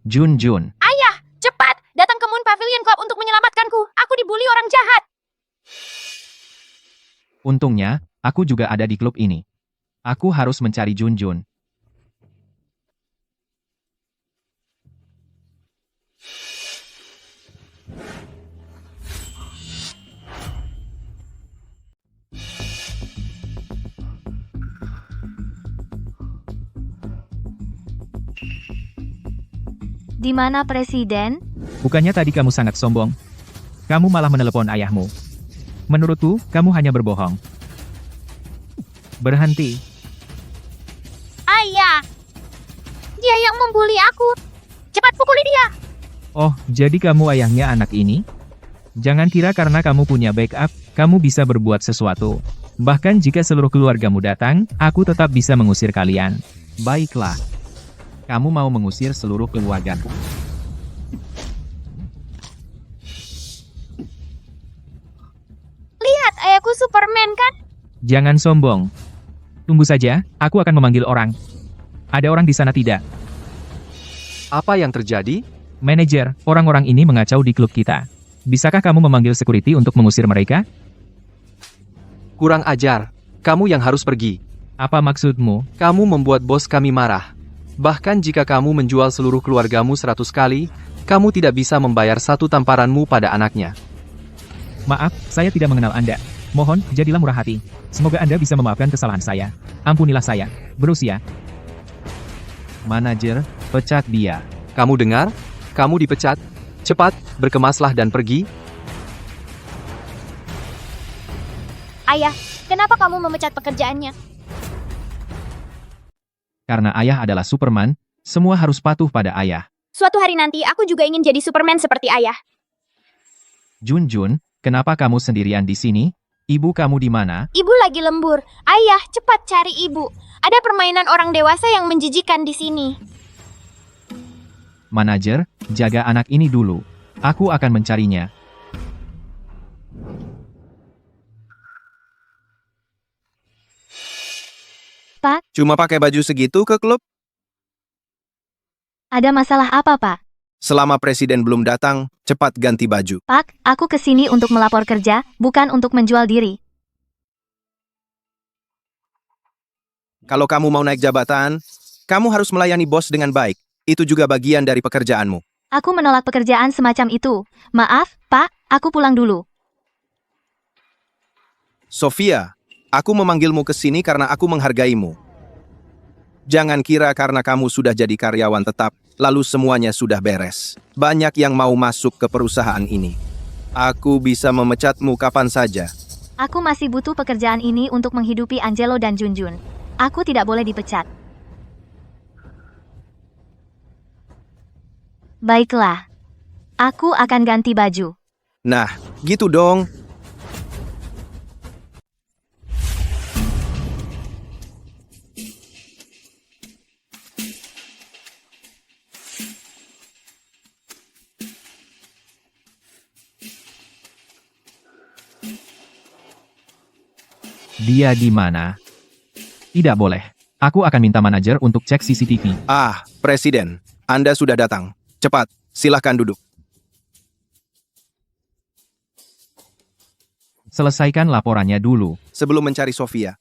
Junjun. Ayah, cepat. Datang ke Moon Pavilion Club untuk menyelamatkanku. Aku dibully orang jahat. Untungnya, aku juga ada di klub ini. Aku harus mencari Junjun. Di mana Presiden? Bukannya tadi kamu sangat sombong? Kamu malah menelepon ayahmu. Menurutku, kamu hanya berbohong. Berhenti. Ayah. Dia yang membuli aku. Cepat pukuli dia. Oh, jadi kamu ayahnya anak ini? Jangan kira karena kamu punya backup, kamu bisa berbuat sesuatu. Bahkan jika seluruh keluargamu datang, aku tetap bisa mengusir kalian. Baiklah. Kamu mau mengusir seluruh keluargaku. Lihat, ayahku Superman kan? Jangan sombong. Tunggu saja, aku akan memanggil orang. Ada orang di sana tidak? Apa yang terjadi? Manajer, orang-orang ini mengacau di klub kita. Bisakah kamu memanggil security untuk mengusir mereka? Kurang ajar. Kamu yang harus pergi. Apa maksudmu? Kamu membuat bos kami marah. Bahkan jika kamu menjual seluruh keluargamu 100 kali, kamu tidak bisa membayar satu tamparanmu pada anaknya. Maaf, saya tidak mengenal Anda. Mohon, jadilah murah hati. Semoga Anda bisa memaafkan kesalahan saya. Ampunilah saya. Berusia. Manajer, pecat dia. Kamu dengar? Kamu dipecat. Cepat, berkemaslah dan pergi. Ayah, kenapa kamu memecat pekerjaannya? Karena ayah adalah Superman, semua harus patuh pada ayah. Suatu hari nanti aku juga ingin jadi Superman seperti ayah. Junjun, kenapa kamu sendirian di sini? Ibu kamu di mana? Ibu lagi lembur. Ayah, cepat cari ibu. Ada permainan orang dewasa yang menjijikan di sini. Manajer, jaga anak ini dulu. Aku akan mencarinya. Pak, Cuma pakai baju segitu ke klub? ada masalah apa, Pak? Selama presiden belum datang, cepat ganti baju. Pak, aku ke sini untuk melapor kerja, bukan untuk menjual diri. Kalau kamu mau naik jabatan, kamu harus melayani bos dengan baik. Itu juga bagian dari pekerjaanmu. Aku menolak pekerjaan semacam itu. Maaf, Pak, Aku pulang dulu. Sofia, aku memanggilmu ke sini karena aku menghargaimu. Jangan kira karena kamu sudah jadi karyawan tetap, lalu semuanya sudah beres. Banyak yang mau masuk ke perusahaan ini. Aku bisa memecatmu kapan saja. Aku masih butuh pekerjaan ini untuk menghidupi Angelo dan Junjun. Aku tidak boleh dipecat. Baiklah. Aku akan ganti baju. Nah, gitu dong. Dia di mana? Tidak boleh. Aku akan minta manajer untuk cek CCTV. Ah, Presiden, Anda sudah datang. Cepat, silahkan duduk. Selesaikan laporannya dulu. Sebelum mencari Sofia,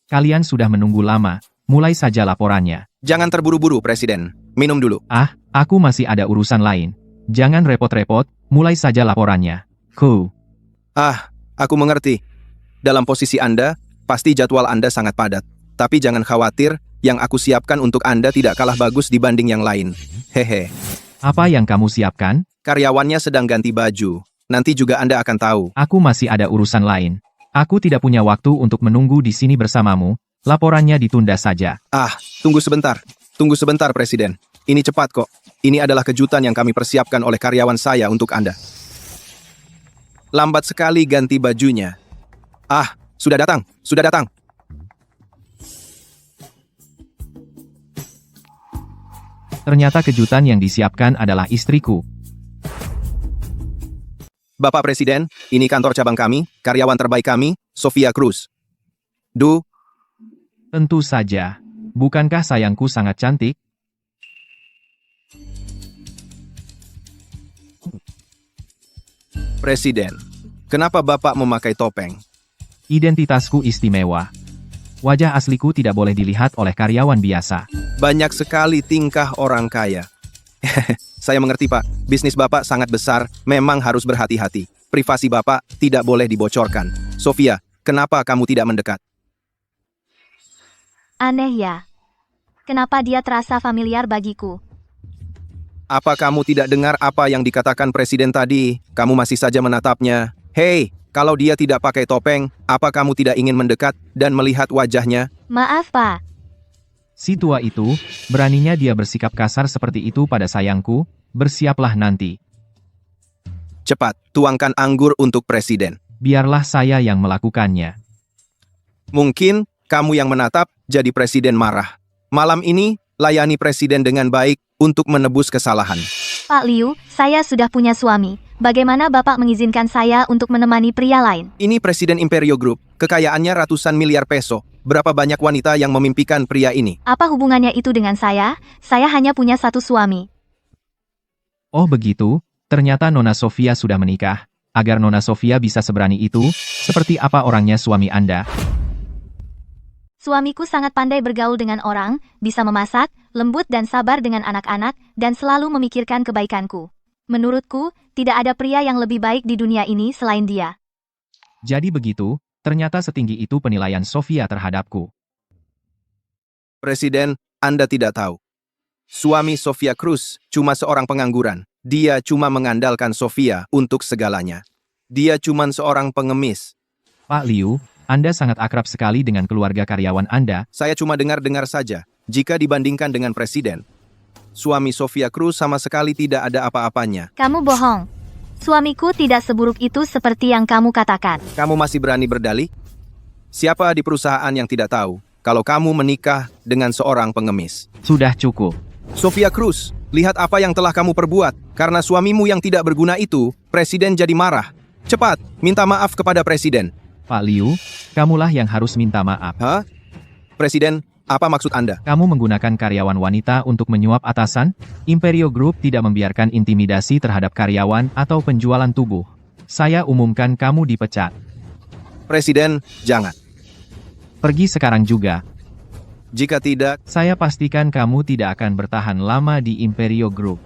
Kalian sudah menunggu lama. Mulai saja laporannya. jangan terburu-buru, Presiden. Minum dulu. Ah, aku masih ada urusan lain. Jangan repot-repot. Mulai saja laporannya. Ah, aku mengerti. Dalam posisi Anda, pasti jadwal Anda sangat padat. Tapi jangan khawatir, yang aku siapkan untuk Anda tidak kalah bagus dibanding yang lain. Hehe. Apa yang kamu siapkan? Karyawannya sedang ganti baju. Nanti juga Anda akan tahu. Aku masih ada urusan lain. Aku tidak punya waktu untuk menunggu di sini bersamamu. Laporannya ditunda saja. Ah, tunggu sebentar. Tunggu sebentar, Presiden. Ini cepat kok. Ini adalah kejutan yang kami persiapkan oleh karyawan saya untuk Anda. Lambat sekali ganti bajunya. Ah, sudah datang. Sudah datang. Ternyata kejutan yang disiapkan adalah istriku. Bapak Presiden, ini kantor cabang kami, karyawan terbaik kami, Sofia Cruz. Tentu saja. Bukankah sayangku sangat cantik? Presiden, kenapa Bapak memakai topeng? Identitasku istimewa. Wajah asliku tidak boleh dilihat oleh karyawan biasa. Banyak sekali tingkah orang kaya. Saya mengerti, Pak. Bisnis Bapak sangat besar, memang harus berhati-hati. Privasi Bapak tidak boleh dibocorkan. Sofia, kenapa kamu tidak mendekat? Aneh ya. Kenapa dia terasa familiar bagiku? Apa kamu tidak dengar apa yang dikatakan Presiden tadi? Kamu masih saja menatapnya. Hei, kalau dia tidak pakai topeng, apa kamu tidak ingin mendekat dan melihat wajahnya? Maaf, Pak. Si tua itu, beraninya dia bersikap kasar seperti itu pada sayangku. Bersiaplah nanti. Cepat, tuangkan anggur untuk Presiden. Biarlah saya yang melakukannya. Mungkin kamu yang menatap, jadi Presiden marah. Malam ini, layani Presiden dengan baik untuk menebus kesalahan. Pak Liu, saya sudah punya suami. Bagaimana Bapak mengizinkan saya untuk menemani pria lain? Ini Presiden Imperio Group, kekayaannya ratusan miliar peso. Berapa banyak wanita yang memimpikan pria ini? Apa hubungannya itu dengan saya? Saya hanya punya satu suami. Oh begitu, ternyata Nona Sofia sudah menikah. Agar Nona Sofia bisa seberani itu, seperti apa orangnya suami Anda? Suamiku sangat pandai bergaul dengan orang, bisa memasak, lembut dan sabar dengan anak-anak, dan selalu memikirkan kebaikanku. Menurutku, tidak ada pria yang lebih baik di dunia ini selain dia. Jadi begitu, ternyata setinggi itu penilaian Sofia terhadapku. Presiden, Anda tidak tahu. Suami Sofia Cruz cuma seorang pengangguran. Dia cuma mengandalkan Sofia untuk segalanya. Dia cuma seorang pengemis. Pak Liu, Anda sangat akrab sekali dengan keluarga karyawan Anda. Saya cuma dengar-dengar saja. Jika dibandingkan dengan Presiden, suami Sofia Cruz sama sekali tidak ada apa-apanya. Kamu bohong. Suamiku tidak seburuk itu seperti yang kamu katakan. Kamu masih berani berdalih? Siapa di perusahaan yang tidak tahu kalau kamu menikah dengan seorang pengemis? Sudah cukup. Sofia Cruz, lihat apa yang telah kamu perbuat. Karena suamimu yang tidak berguna itu, Presiden jadi marah. Cepat, minta maaf kepada Presiden. Pak Liu, kamulah yang harus minta maaf. Hah? Presiden, apa maksud Anda? Kamu menggunakan karyawan wanita untuk menyuap atasan? Imperio Group tidak membiarkan intimidasi terhadap karyawan atau penjualan tubuh. Saya umumkan kamu dipecat. Presiden, jangan. Pergi sekarang juga. Jika tidak, Saya pastikan kamu tidak akan bertahan lama di Imperio Group.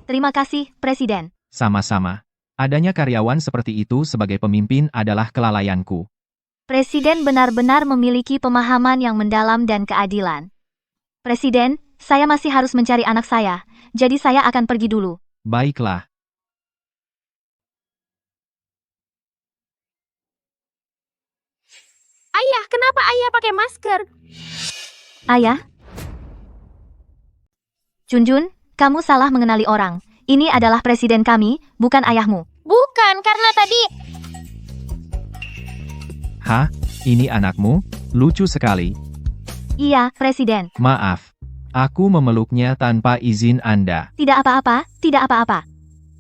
Terima kasih, Presiden. Sama-sama. Adanya karyawan seperti itu sebagai pemimpin adalah kelalaianku. Presiden benar-benar memiliki pemahaman yang mendalam dan keadilan. Presiden, saya masih harus mencari anak saya, jadi saya akan pergi dulu. Baiklah. Ayah, kenapa ayah pakai masker? Ayah? Junjun, kamu salah mengenali orang. Ini adalah presiden kami, bukan ayahmu. Bukan, karena tadi... Hah? Ini anakmu? Lucu sekali. Iya, Presiden. Maaf. Aku memeluknya tanpa izin Anda. Tidak apa-apa, tidak apa-apa.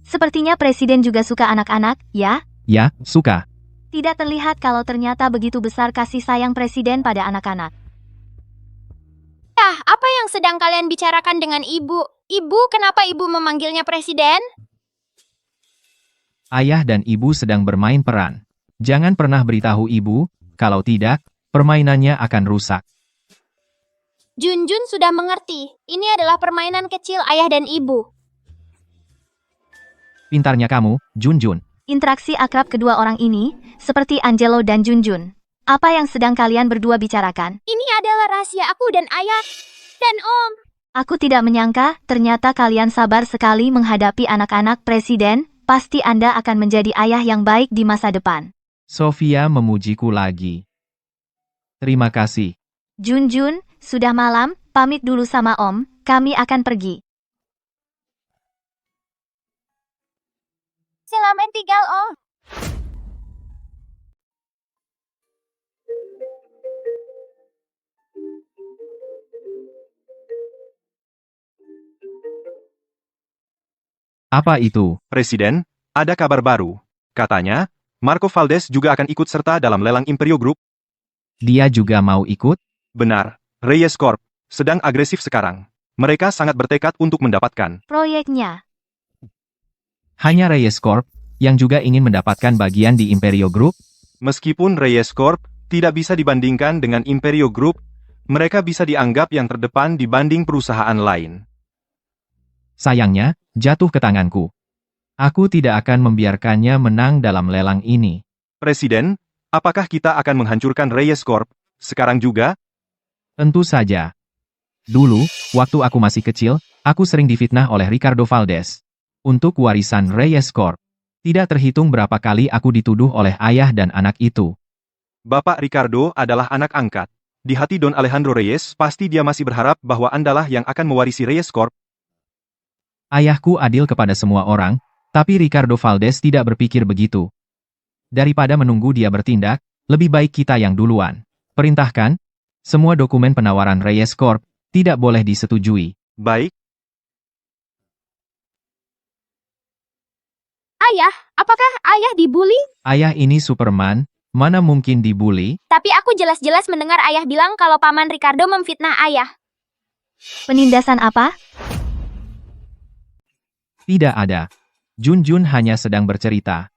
Sepertinya Presiden juga suka anak-anak, ya? Ya, suka. Tidak terlihat kalau ternyata begitu besar kasih sayang Presiden pada anak-anak. Apa yang sedang kalian bicarakan dengan ibu? Ibu, kenapa ibu memanggilnya presiden? Ayah dan ibu sedang bermain peran. Jangan pernah beritahu ibu, kalau tidak, permainannya akan rusak. Junjun sudah mengerti. Ini adalah permainan kecil ayah dan ibu. Pintarnya kamu, Junjun. Interaksi akrab kedua orang ini, seperti Angelo dan Junjun. Apa yang sedang kalian berdua bicarakan? Ini adalah rahasia aku dan ayah. Dan om. Aku tidak menyangka, ternyata kalian sabar sekali menghadapi anak-anak Presiden. Pasti Anda akan menjadi ayah yang baik di masa depan. Sofia memujiku lagi. Terima kasih. Junjun, sudah malam, pamit dulu sama Om, kami akan pergi. Selamat tinggal, om. Apa itu? Presiden, ada kabar baru. Katanya, Marco Valdes juga akan ikut serta dalam lelang Imperio Group. Dia juga mau ikut? Benar, Reyes Corp sedang agresif sekarang. Mereka sangat bertekad untuk mendapatkan Proyeknya. Hanya Reyes Corp yang juga ingin mendapatkan bagian di Imperio Group? Meskipun Reyes Corp tidak bisa dibandingkan dengan Imperio Group, mereka bisa dianggap yang terdepan dibanding perusahaan lain. Sayangnya, jatuh ke tanganku. Aku tidak akan membiarkannya menang dalam lelang ini. Presiden, apakah kita akan menghancurkan Reyes Corp sekarang juga? Tentu saja. Dulu, waktu aku masih kecil, aku sering difitnah oleh Ricardo Valdes. Untuk warisan Reyes Corp. Tidak terhitung berapa kali aku dituduh oleh ayah dan anak itu. Bapak Ricardo adalah anak angkat. Di hati Don Alejandro Reyes, pasti dia masih berharap bahwa Andalah yang akan mewarisi Reyes Corp. Ayahku adil kepada semua orang, tapi Ricardo Valdes tidak berpikir begitu. Daripada menunggu dia bertindak, lebih baik kita yang duluan. Perintahkan, semua dokumen penawaran Reyes Corp tidak boleh disetujui. Baik. Ayah, apakah ayah dibully? Ayah ini Superman, mana mungkin dibully? Tapi aku jelas-jelas mendengar ayah bilang kalau Paman Ricardo memfitnah ayah. Penindasan apa? Tidak ada. Junjun hanya sedang bercerita.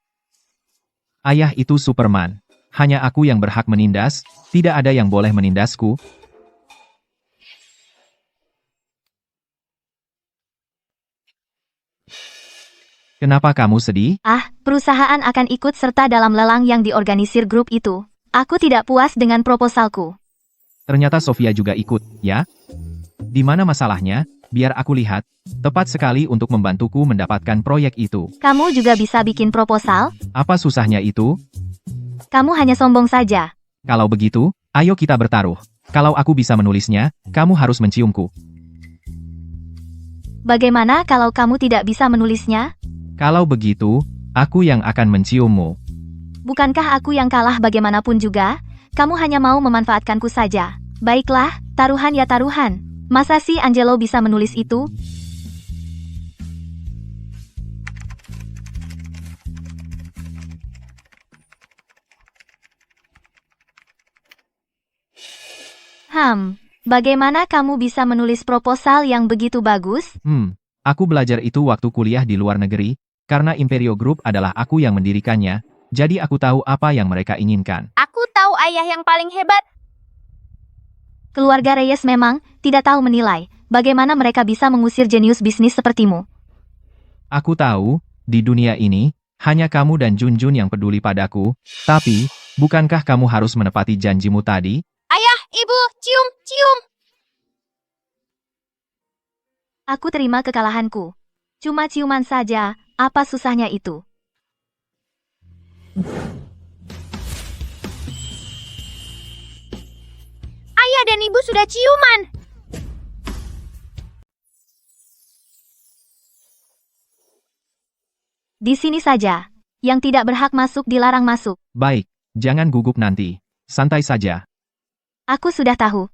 Ayah itu Superman. Hanya aku yang berhak menindas, tidak ada yang boleh menindasku. Kenapa kamu sedih? Perusahaan akan ikut serta dalam lelang yang diorganisir grup itu. Aku tidak puas dengan proposalku. Ternyata Sofia juga ikut, ya? Di mana masalahnya? Biar aku lihat. Tepat sekali untuk membantuku mendapatkan proyek itu. Kamu juga bisa bikin proposal? Apa susahnya itu? Kamu hanya sombong saja. Kalau begitu, ayo kita bertaruh. Kalau aku bisa menulisnya, kamu harus menciumku. Bagaimana kalau kamu tidak bisa menulisnya? Kalau begitu, aku yang akan menciummu. Bukankah aku yang kalah bagaimanapun juga? Kamu hanya mau memanfaatkanku saja. Baiklah, taruhan ya taruhan. Masa sih Angelo bisa menulis itu? Bagaimana kamu bisa menulis proposal yang begitu bagus? Aku belajar itu waktu kuliah di luar negeri, karena Imperio Group adalah aku yang mendirikannya, jadi aku tahu apa yang mereka inginkan. Aku tahu ayah yang paling hebat. Keluarga Reyes memang tidak tahu menilai. Bagaimana mereka bisa mengusir jenius bisnis sepertimu? Aku tahu, di dunia ini, hanya kamu dan Junjun yang peduli padaku, tapi, bukankah kamu harus menepati janjimu tadi? Ayah, ibu, cium, cium. Aku terima kekalahanku. Cuma ciuman saja, apa susahnya itu? Ayah dan ibu sudah ciuman. Di sini saja. Yang tidak berhak masuk dilarang masuk. Baik, jangan gugup nanti. Santai saja. Aku sudah tahu.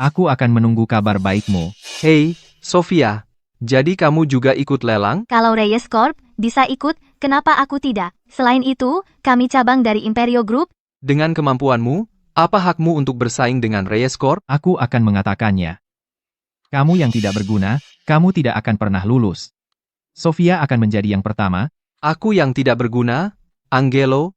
Aku akan menunggu kabar baikmu. Hei, Sofia. Jadi kamu juga ikut lelang? Kalau Reyes Corp bisa ikut, kenapa aku tidak? Selain itu, kami cabang dari Imperio Group. Dengan kemampuanmu, apa hakmu untuk bersaing dengan Reyes Corp? Aku akan mengatakannya. Kamu yang tidak berguna, kamu tidak akan pernah lulus. Sofia akan menjadi yang pertama. Aku yang tidak berguna, Angelo?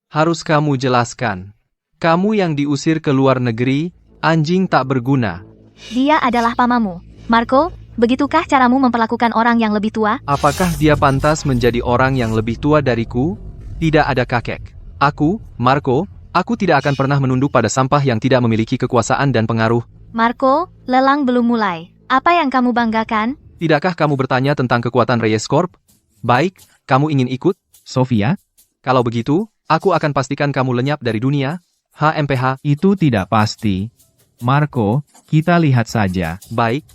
Harus kamu jelaskan. Kamu yang diusir ke luar negeri, anjing tak berguna. Dia adalah pamamu. Marco, begitukah caramu memperlakukan orang yang lebih tua? Apakah dia pantas menjadi orang yang lebih tua dariku? Tidak ada kakek. Aku, Marco, aku tidak akan pernah menunduk pada sampah yang tidak memiliki kekuasaan dan pengaruh. Marco, lelang belum mulai. Apa yang kamu banggakan? Tidakkah kamu bertanya tentang kekuatan Reyes Corp? Baik, kamu ingin ikut? Sofia? Kalau begitu, aku akan pastikan kamu lenyap dari dunia. HMPH. Itu tidak pasti. Marco, kita lihat saja. Baik.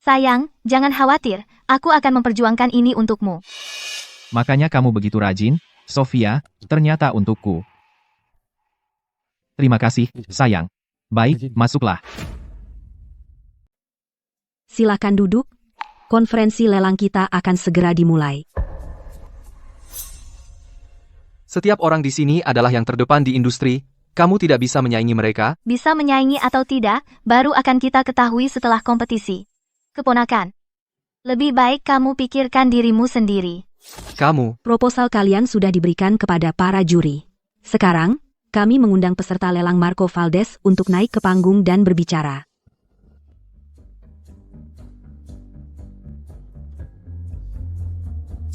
Sayang, jangan khawatir. Aku akan memperjuangkan ini untukmu. Makanya kamu begitu rajin, Sofia, ternyata untukku. Terima kasih, sayang. Baik, masuklah. Silakan duduk. Konferensi lelang kita akan segera dimulai. Setiap orang di sini adalah yang terdepan di industri. Kamu tidak bisa menyaingi mereka. Bisa menyaingi atau tidak, baru akan kita ketahui setelah kompetisi. Keponakan. Lebih baik kamu pikirkan dirimu sendiri. Kamu. Proposal kalian sudah diberikan kepada para juri. Sekarang, kami mengundang peserta lelang Marco Valdes untuk naik ke panggung dan berbicara.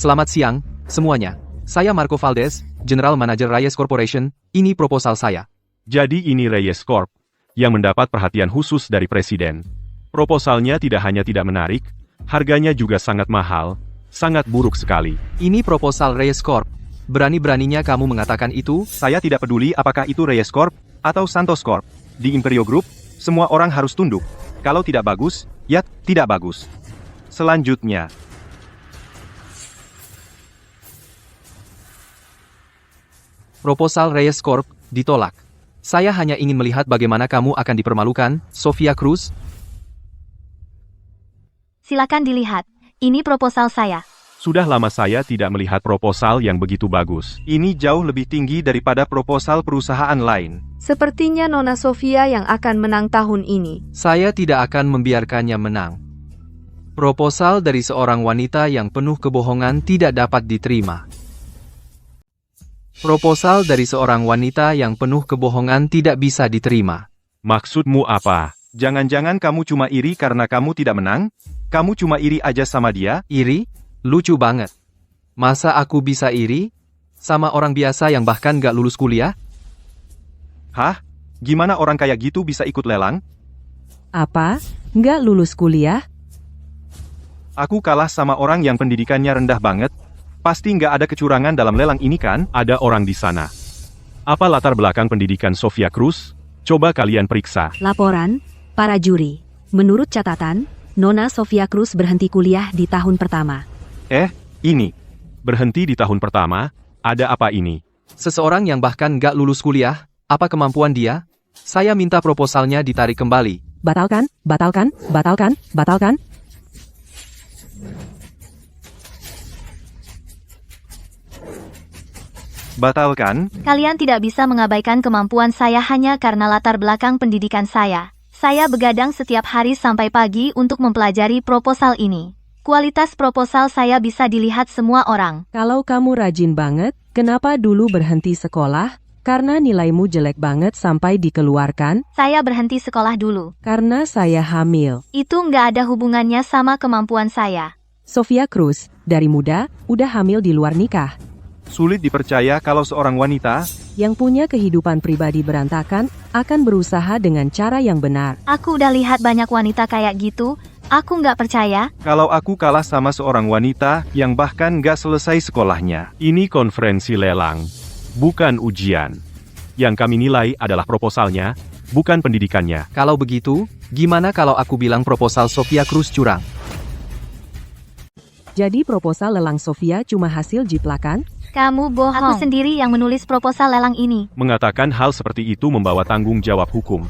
Selamat siang, semuanya. Saya Marco Valdes, General Manager Reyes Corporation. Ini proposal saya. Jadi ini Reyes Corp, yang mendapat perhatian khusus dari Presiden. Proposalnya tidak hanya tidak menarik, harganya juga sangat mahal, sangat buruk sekali. Ini proposal Reyes Corp. Berani-beraninya kamu mengatakan itu? Saya tidak peduli apakah itu Reyes Corp atau Santos Corp. Di Imperio Group, semua orang harus tunduk. Kalau tidak bagus, ya tidak bagus. Selanjutnya, Proposal Reyes Corp ditolak. Saya hanya ingin melihat bagaimana kamu akan dipermalukan, Sofia Cruz. Silakan dilihat. Ini proposal saya. sudah lama saya tidak melihat proposal yang begitu bagus. Ini jauh lebih tinggi daripada proposal perusahaan lain. Sepertinya Nona Sofia yang akan menang tahun ini. Saya tidak akan membiarkannya menang. Proposal dari seorang wanita yang penuh kebohongan tidak dapat diterima. Proposal dari seorang wanita yang penuh kebohongan tidak bisa diterima. Maksudmu apa? Jangan-jangan kamu cuma iri karena kamu tidak menang? Kamu cuma iri aja sama dia? Iri? Lucu banget. Masa aku bisa iri? Sama orang biasa yang bahkan gak lulus kuliah? Hah? Gimana orang kayak gitu bisa ikut lelang? Apa? Nggak lulus kuliah? Aku kalah sama orang yang pendidikannya rendah banget. Pasti nggak ada kecurangan dalam lelang ini kan? Ada orang di sana. Apa latar belakang pendidikan Sofia Cruz? Coba kalian periksa. Laporan, para juri. Menurut catatan, Nona Sofia Cruz berhenti kuliah di tahun pertama. Ini. Berhenti di tahun pertama, ada apa ini? Seseorang yang bahkan gak lulus kuliah, apa kemampuan dia? Saya minta proposalnya ditarik kembali. Batalkan, batalkan, batalkan, batalkan. Batalkan? Kalian tidak bisa mengabaikan kemampuan saya hanya karena latar belakang pendidikan saya. Saya begadang setiap hari sampai pagi untuk mempelajari proposal ini. Kualitas proposal saya bisa dilihat semua orang. Kalau kamu rajin banget, kenapa dulu berhenti sekolah? Karena nilaimu jelek banget sampai dikeluarkan, Saya berhenti sekolah dulu. karena saya hamil. Itu nggak ada hubungannya sama kemampuan saya. Sophia Cruz, dari muda, udah hamil di luar nikah. Sulit dipercaya kalau seorang wanita, Yang punya kehidupan pribadi berantakan, akan berusaha dengan cara yang benar. Aku udah lihat banyak wanita kayak gitu. Aku nggak percaya. kalau aku kalah sama seorang wanita yang bahkan nggak selesai sekolahnya. Ini konferensi lelang, bukan ujian. Yang kami nilai adalah proposalnya, bukan pendidikannya. Kalau begitu, gimana kalau aku bilang proposal Sophia Cruz curang? Jadi proposal lelang Sophia cuma hasil jiplakan? Kamu bohong. Aku sendiri yang menulis proposal lelang ini. Mengatakan hal seperti itu membawa tanggung jawab hukum.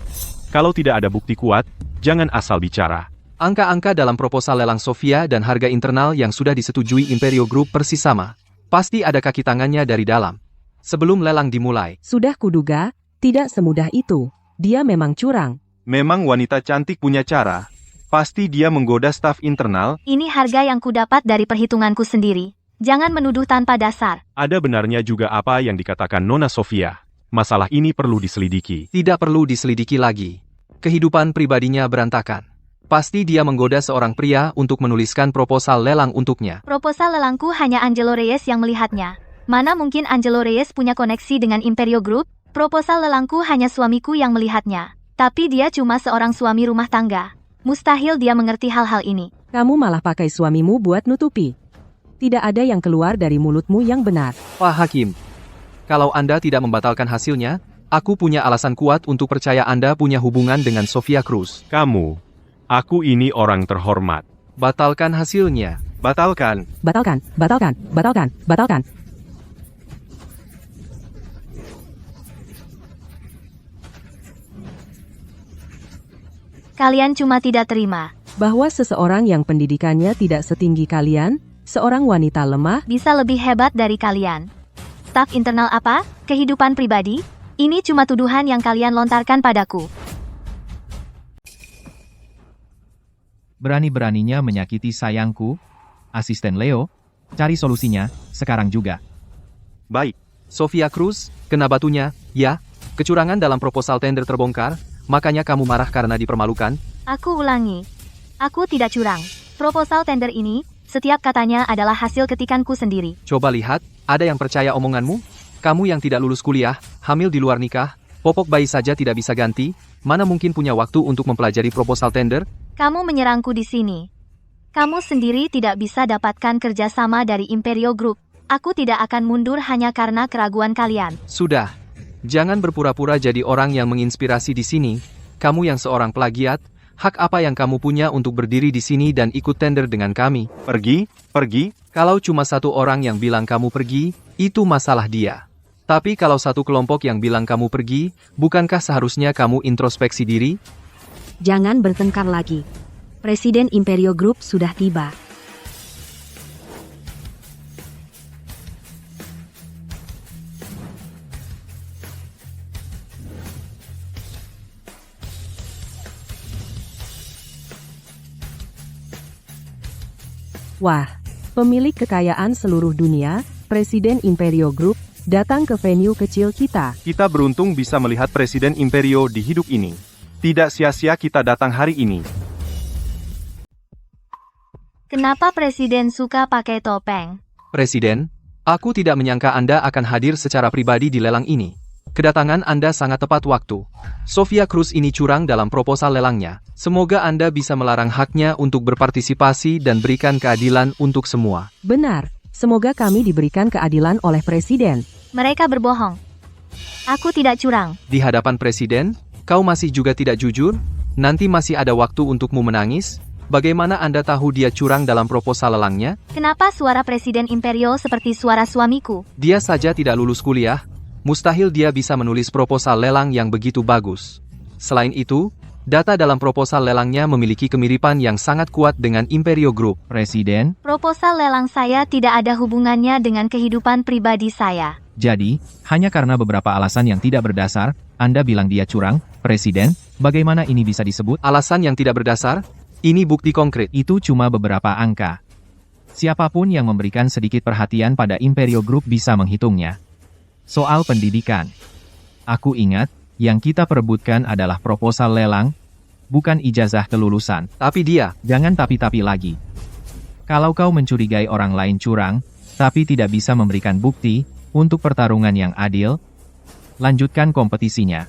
Kalau tidak ada bukti kuat, jangan asal bicara. Angka-angka dalam proposal lelang Sophia dan harga internal yang sudah disetujui Imperio Group persis sama. Pasti ada kaki tangannya dari dalam. Sebelum lelang dimulai, Sudah kuduga, tidak semudah itu. Dia memang curang. Memang wanita cantik punya cara. Pasti dia menggoda staf internal. Ini harga yang kudapat dari perhitunganku sendiri. Jangan menuduh tanpa dasar. Ada benarnya juga apa yang dikatakan Nona Sofia. Masalah ini perlu diselidiki. tidak perlu diselidiki lagi. Kehidupan pribadinya berantakan. Pasti dia menggoda seorang pria untuk menuliskan proposal lelang untuknya. Proposal lelangku hanya Angelo Reyes yang melihatnya. Mana mungkin Angelo Reyes punya koneksi dengan Imperio Group? Proposal lelangku hanya suamiku yang melihatnya. Tapi dia cuma seorang suami rumah tangga. Mustahil dia mengerti hal-hal ini. Kamu malah pakai suamimu buat nutupi. Tidak ada yang keluar dari mulutmu yang benar. Pak Hakim, kalau Anda tidak membatalkan hasilnya, aku punya alasan kuat untuk percaya Anda punya hubungan dengan Sophia Cruz. Kamu, aku ini orang terhormat. Batalkan hasilnya. Batalkan. Batalkan, batalkan, batalkan, batalkan. Kalian cuma tidak terima. Bahwa seseorang yang pendidikannya tidak setinggi kalian, seorang wanita lemah, Bisa lebih hebat dari kalian. Staf internal apa? Kehidupan pribadi? Ini cuma tuduhan yang kalian lontarkan padaku. Berani-beraninya menyakiti sayangku. Asisten Leo, cari solusinya, sekarang juga. Baik. Sophia Cruz, kena batunya, ya. Kecurangan dalam proposal tender terbongkar, makanya kamu marah karena dipermalukan. Aku ulangi. Aku tidak curang. Proposal tender ini, setiap katanya adalah hasil ketikanku sendiri. Coba lihat, ada yang percaya omonganmu? Kamu yang tidak lulus kuliah, hamil di luar nikah, popok bayi saja tidak bisa ganti, mana mungkin punya waktu untuk mempelajari proposal tender? Kamu menyerangku di sini. Kamu sendiri tidak bisa dapatkan kerjasama dari Imperio Group. Aku tidak akan mundur hanya karena keraguan kalian. Sudah. Jangan berpura-pura jadi orang yang menginspirasi di sini. Kamu yang seorang plagiat, hak apa yang kamu punya untuk berdiri di sini dan ikut tender dengan kami? Pergi. Kalau cuma satu orang yang bilang kamu pergi, itu masalah dia. Tapi kalau satu kelompok yang bilang kamu pergi, bukankah seharusnya kamu introspeksi diri? Jangan bertengkar lagi. Presiden Imperio Group sudah tiba. Wah, pemilik kekayaan seluruh dunia, Presiden Imperio Group, datang ke venue kecil kita. Kita beruntung bisa melihat Presiden Imperio di hidup ini. Tidak sia-sia kita datang hari ini. Kenapa Presiden suka pakai topeng? Presiden, aku tidak menyangka Anda akan hadir secara pribadi di lelang ini. Kedatangan Anda sangat tepat waktu. Sophia Cruz ini curang dalam proposal lelangnya. Semoga Anda bisa melarang haknya untuk berpartisipasi dan berikan keadilan untuk semua. Benar, semoga kami diberikan keadilan oleh Presiden. Mereka berbohong. Aku tidak curang. Di hadapan Presiden, kau masih juga tidak jujur? Nanti masih ada waktu untukmu menangis? Bagaimana Anda tahu dia curang dalam proposal lelangnya? Kenapa suara Presiden Imperio seperti suara suamiku? Dia saja tidak lulus kuliah. Mustahil dia bisa menulis proposal lelang yang begitu bagus. Selain itu, data dalam proposal lelangnya memiliki kemiripan yang sangat kuat dengan Imperio Group. Presiden, Proposal lelang saya tidak ada hubungannya dengan kehidupan pribadi saya. jadi, hanya karena beberapa alasan yang tidak berdasar, Anda bilang dia curang, Presiden, bagaimana ini bisa disebut? Alasan yang tidak berdasar? Ini bukti konkret. Itu cuma beberapa angka. Siapapun yang memberikan sedikit perhatian pada Imperio Group bisa menghitungnya. Soal pendidikan. Aku ingat, yang kita perebutkan adalah proposal lelang, bukan ijazah kelulusan. Tapi dia, Jangan tapi-tapi lagi. Kalau kau mencurigai orang lain curang, tapi tidak bisa memberikan bukti, untuk pertarungan yang adil, lanjutkan kompetisinya.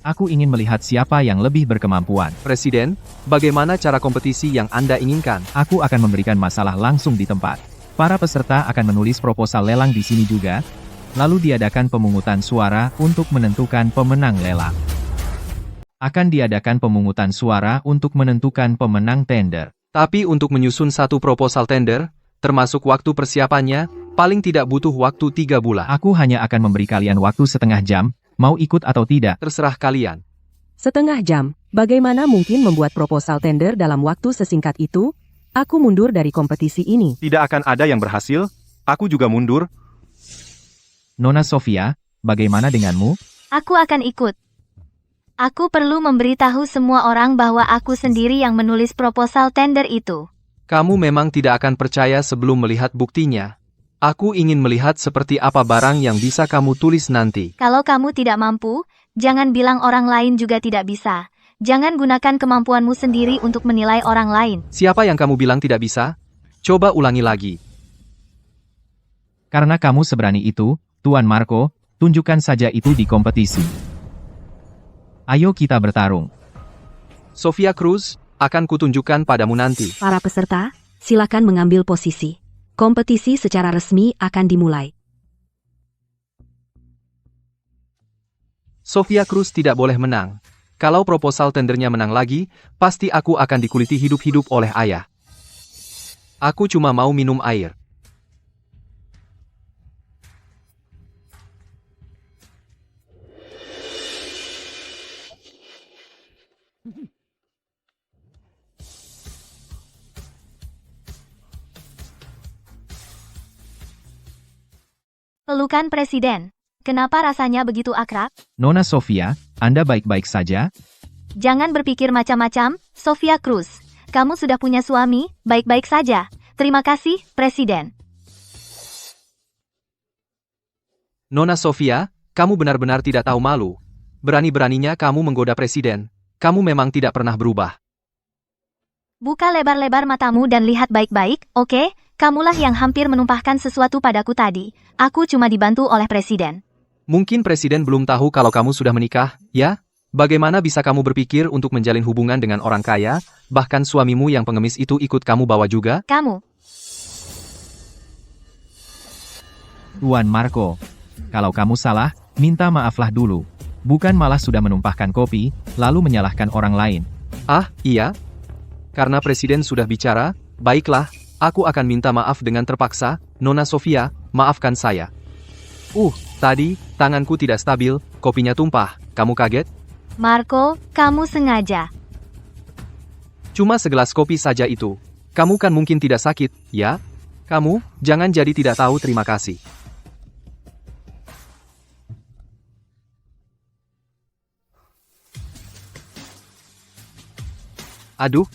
Aku ingin melihat siapa yang lebih berkemampuan. Presiden, bagaimana cara kompetisi yang Anda inginkan? Aku akan memberikan masalah langsung di tempat. Para peserta akan menulis proposal lelang di sini juga, lalu diadakan pemungutan suara untuk menentukan pemenang lelang. Akan diadakan pemungutan suara untuk menentukan pemenang tender. Tapi untuk menyusun satu proposal tender, termasuk waktu persiapannya, paling tidak butuh waktu 3 bulan. Aku hanya akan memberi kalian waktu setengah jam, mau ikut atau tidak. Terserah kalian. Setengah jam, bagaimana mungkin membuat proposal tender dalam waktu sesingkat itu? Aku mundur dari kompetisi ini. Tidak akan ada yang berhasil, aku juga mundur. Nona Sofia, bagaimana denganmu? Aku akan ikut. Aku perlu memberitahu semua orang bahwa aku sendiri yang menulis proposal tender itu. Kamu memang tidak akan percaya sebelum melihat buktinya. Aku ingin melihat seperti apa barang yang bisa kamu tulis nanti. Kalau kamu tidak mampu, jangan bilang orang lain juga tidak bisa. Jangan gunakan kemampuanmu sendiri untuk menilai orang lain. Siapa yang kamu bilang tidak bisa? Coba ulangi lagi. Karena kamu seberani itu, Tuan Marco, tunjukkan saja itu di kompetisi. Ayo kita bertarung. Sofia Cruz, akan kutunjukkan padamu nanti. Para peserta, silakan mengambil posisi. Kompetisi secara resmi akan dimulai. Sofia Cruz tidak boleh menang. Kalau proposal tendernya menang lagi, pasti aku akan dikuliti hidup-hidup oleh ayah. Aku cuma mau minum air. Pelukan Presiden. Kenapa rasanya begitu akrab? Nona Sofia, Anda baik-baik saja? Jangan berpikir macam-macam, Sofia Cruz. Kamu sudah punya suami, baik-baik saja. Terima kasih, Presiden. Nona Sofia, kamu benar-benar tidak tahu malu. Berani-beraninya kamu menggoda Presiden. Kamu memang tidak pernah berubah. Buka lebar-lebar matamu dan lihat baik-baik, oke? Kamulah yang hampir menumpahkan sesuatu padaku tadi. Aku cuma dibantu oleh Presiden. Mungkin Presiden belum tahu kalau kamu sudah menikah, ya? Bagaimana bisa kamu berpikir untuk menjalin hubungan dengan orang kaya, bahkan suamimu yang pengemis itu ikut kamu bawa juga? Kamu. Tuan Marco, kalau kamu salah, minta maaflah dulu. Bukan malah sudah menumpahkan kopi, lalu menyalahkan orang lain. Ah, iya? Karena Presiden sudah bicara, baiklah, aku akan minta maaf dengan terpaksa. Nona Sofia, maafkan saya. Tadi, tanganku tidak stabil, kopinya tumpah. Kamu kaget? Marco, kamu sengaja. Cuma segelas kopi saja itu. Kamu kan mungkin tidak sakit, ya? Kamu, jangan jadi tidak tahu terima kasih. Aduh.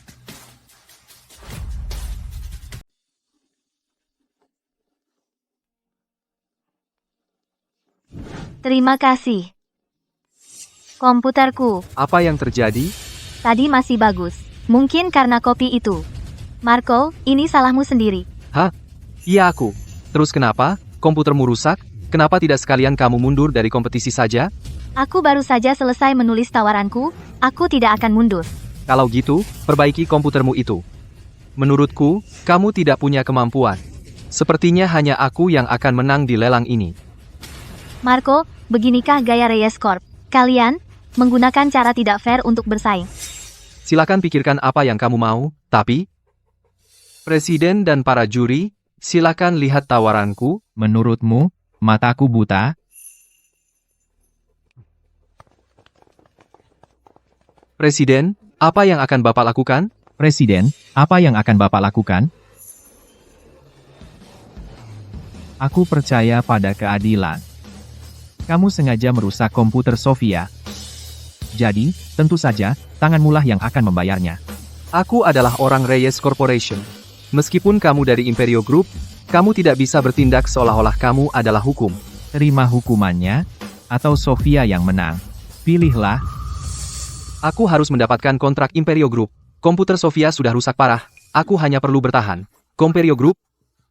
Terima kasih. Komputerku, Apa yang terjadi? tadi masih bagus. Mungkin karena kopi itu. Marco, ini salahmu sendiri. Iya aku. Terus kenapa? Komputermu rusak? Kenapa tidak sekalian kamu mundur dari kompetisi saja? Aku baru saja selesai menulis tawaranku, aku tidak akan mundur. Kalau gitu, perbaiki komputermu itu. Menurutku, kamu tidak punya kemampuan. Sepertinya hanya aku yang akan menang di lelang ini. Marco, beginikah gaya Reyes Corp? Kalian menggunakan cara tidak fair untuk bersaing. Silakan pikirkan apa yang kamu mau, tapi... Presiden dan para juri, silakan lihat tawaranku. Menurutmu, mataku buta? Presiden, apa yang akan Bapak lakukan? Presiden, apa yang akan Bapak lakukan? Aku percaya pada keadilan. Kamu sengaja merusak komputer Sofia. Jadi, tentu saja, tanganmulah yang akan membayarnya. Aku adalah orang Reyes Corporation. Meskipun kamu dari Imperio Group, kamu tidak bisa bertindak seolah-olah kamu adalah hukum. Terima hukumannya. atau Sofia yang menang. Pilihlah. Aku harus mendapatkan kontrak Imperio Group. Komputer Sofia sudah rusak parah. Aku hanya perlu bertahan. Imperio Group?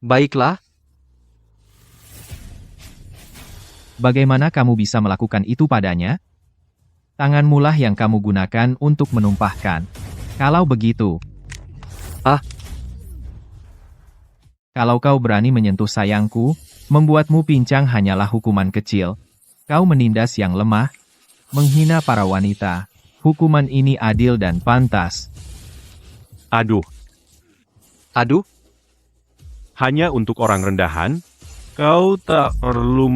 Baiklah. Bagaimana kamu bisa melakukan itu padanya? Tanganmulah yang kamu gunakan untuk menumpahkan. Kalau begitu. Kalau kau berani menyentuh sayangku, membuatmu pincang hanyalah hukuman kecil. Kau menindas yang lemah, menghina para wanita. Hukuman ini adil dan pantas. Aduh, Aduh, hanya untuk orang rendahan? Kau tak perlu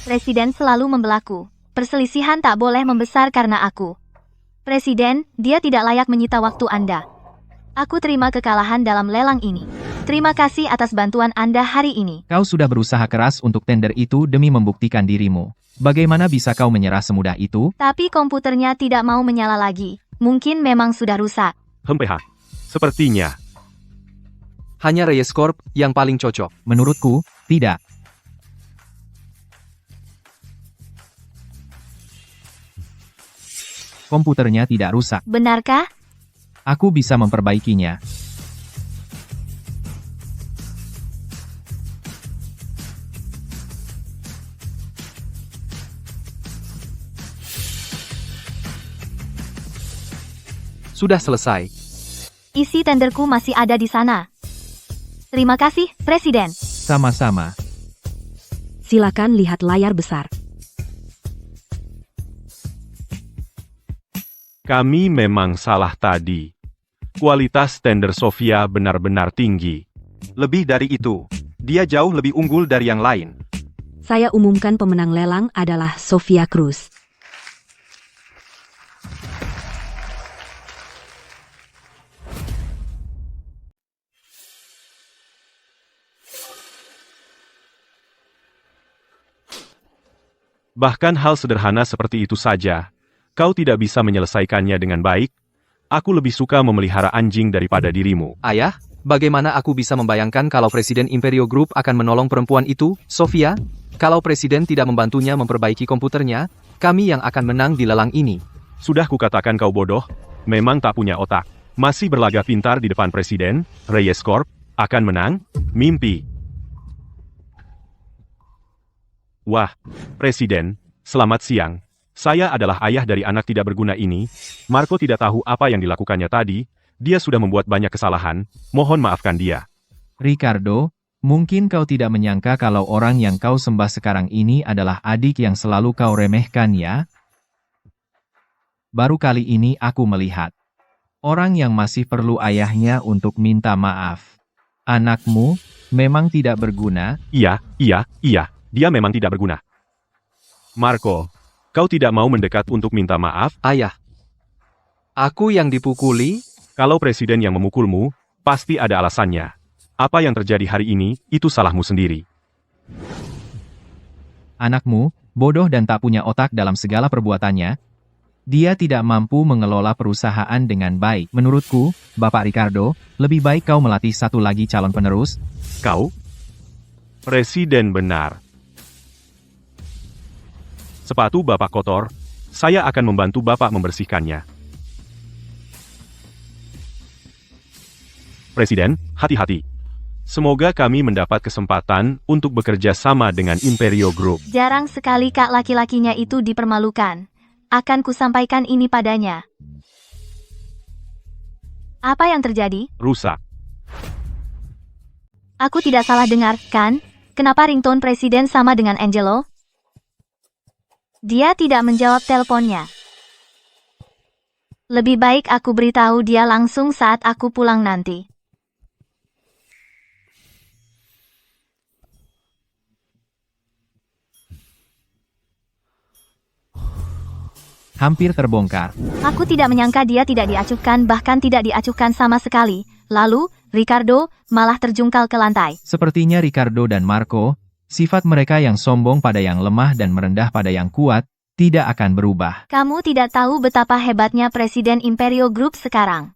Presiden selalu membelaku. Perselisihan tak boleh membesar karena aku. Presiden, dia tidak layak menyita waktu Anda. Aku terima kekalahan dalam lelang ini. Terima kasih atas bantuan Anda hari ini. Kau sudah berusaha keras untuk tender itu demi membuktikan dirimu. Bagaimana bisa kau menyerah semudah itu? Tapi komputernya tidak mau menyala lagi. Mungkin memang sudah rusak. Hempeha. Sepertinya. hanya Reyes Corp yang paling cocok. Menurutku, tidak. Komputernya tidak rusak. Benarkah? Aku bisa memperbaikinya. Sudah selesai. Isi tenderku masih ada di sana. Terima kasih, Presiden. Sama-sama. Silakan lihat layar besar. Kami memang salah tadi. Kualitas tender Sofia benar-benar tinggi. Lebih dari itu, dia jauh lebih unggul dari yang lain. Saya umumkan pemenang lelang adalah Sofia Cruz. Bahkan hal sederhana seperti itu saja, kau tidak bisa menyelesaikannya dengan baik. Aku lebih suka memelihara anjing daripada dirimu. Ayah, bagaimana aku bisa membayangkan kalau Presiden Imperio Group akan menolong perempuan itu, Sofia? Kalau Presiden tidak membantunya memperbaiki komputernya, kami yang akan menang di lelang ini. Sudah kukatakan kau bodoh, memang tak punya otak. Masih berlagak pintar di depan Presiden, Reyes Corp, akan menang? Mimpi. Wah, Presiden, selamat siang. Saya adalah ayah dari anak tidak berguna ini. Marco tidak tahu apa yang dilakukannya tadi. Dia sudah membuat banyak kesalahan. Mohon maafkan dia. Ricardo, mungkin kau tidak menyangka kalau orang yang kau sembah sekarang ini adalah adik yang selalu kau remehkan ya? Baru kali ini aku melihat orang yang masih perlu ayahnya untuk minta maaf. Anakmu memang tidak berguna. Iya, dia memang tidak berguna. Marco, kau tidak mau mendekat untuk minta maaf? Ayah, aku yang dipukuli? Kalau Presiden yang memukulmu, pasti ada alasannya. Apa yang terjadi hari ini, itu salahmu sendiri. Anakmu, bodoh dan tak punya otak dalam segala perbuatannya. Dia tidak mampu mengelola perusahaan dengan baik. Menurutku, Bapak Ricardo, lebih baik kau melatih satu lagi calon penerus. Kau? Presiden benar. Sepatu Bapak kotor, saya akan membantu Bapak membersihkannya. Presiden, hati-hati. Semoga kami mendapat kesempatan untuk bekerja sama dengan Imperio Group. Jarang sekali kak laki-lakinya itu dipermalukan. Akan kusampaikan ini padanya. Apa yang terjadi? Rusak. Aku tidak salah dengar, kan? Kenapa ringtone Presiden sama dengan Angelo? Dia tidak menjawab teleponnya. Lebih baik aku beritahu dia langsung saat aku pulang nanti. Hampir terbongkar. Aku tidak menyangka dia tidak diacuhkan, bahkan tidak diacuhkan sama sekali. Lalu, Ricardo malah terjungkal ke lantai. Sepertinya Ricardo dan Marco, sifat mereka yang sombong pada yang lemah dan merendah pada yang kuat, tidak akan berubah. Kamu tidak tahu betapa hebatnya Presiden Imperio Group sekarang.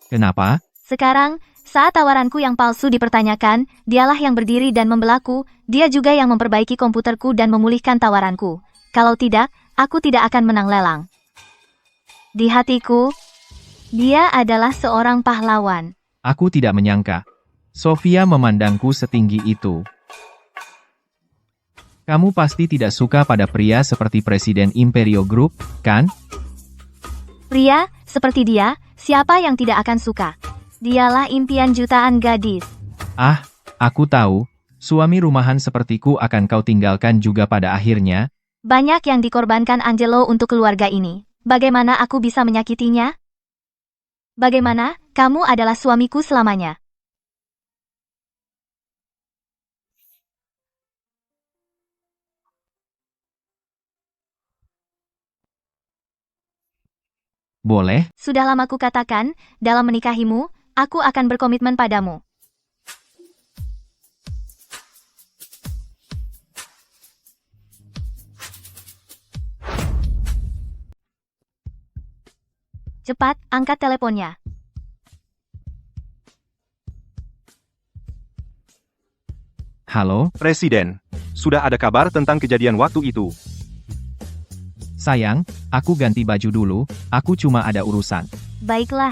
Kenapa? Sekarang, saat tawaranku yang palsu dipertanyakan, dialah yang berdiri dan membelaku, dia juga yang memperbaiki komputerku dan memulihkan tawaranku. Kalau tidak, aku tidak akan menang lelang. Di hatiku, dia adalah seorang pahlawan. Aku tidak menyangka. Sofia memandangku setinggi itu. Kamu pasti tidak suka pada pria seperti Presiden Imperio Group, kan? Pria, seperti dia, siapa yang tidak akan suka? Dialah impian jutaan gadis. Ah, aku tahu. Suami rumahan sepertiku akan kau tinggalkan juga pada akhirnya. Banyak yang dikorbankan Angelo untuk keluarga ini. Bagaimana aku bisa menyakitinya? Bagaimana, kamu adalah suamiku selamanya. Boleh? Sudah lama ku katakan, dalam menikahimu, aku akan berkomitmen padamu. Cepat, angkat teleponnya. Halo? Presiden, sudah ada kabar tentang kejadian waktu itu. Sayang, aku ganti baju dulu, aku cuma ada urusan. Baiklah,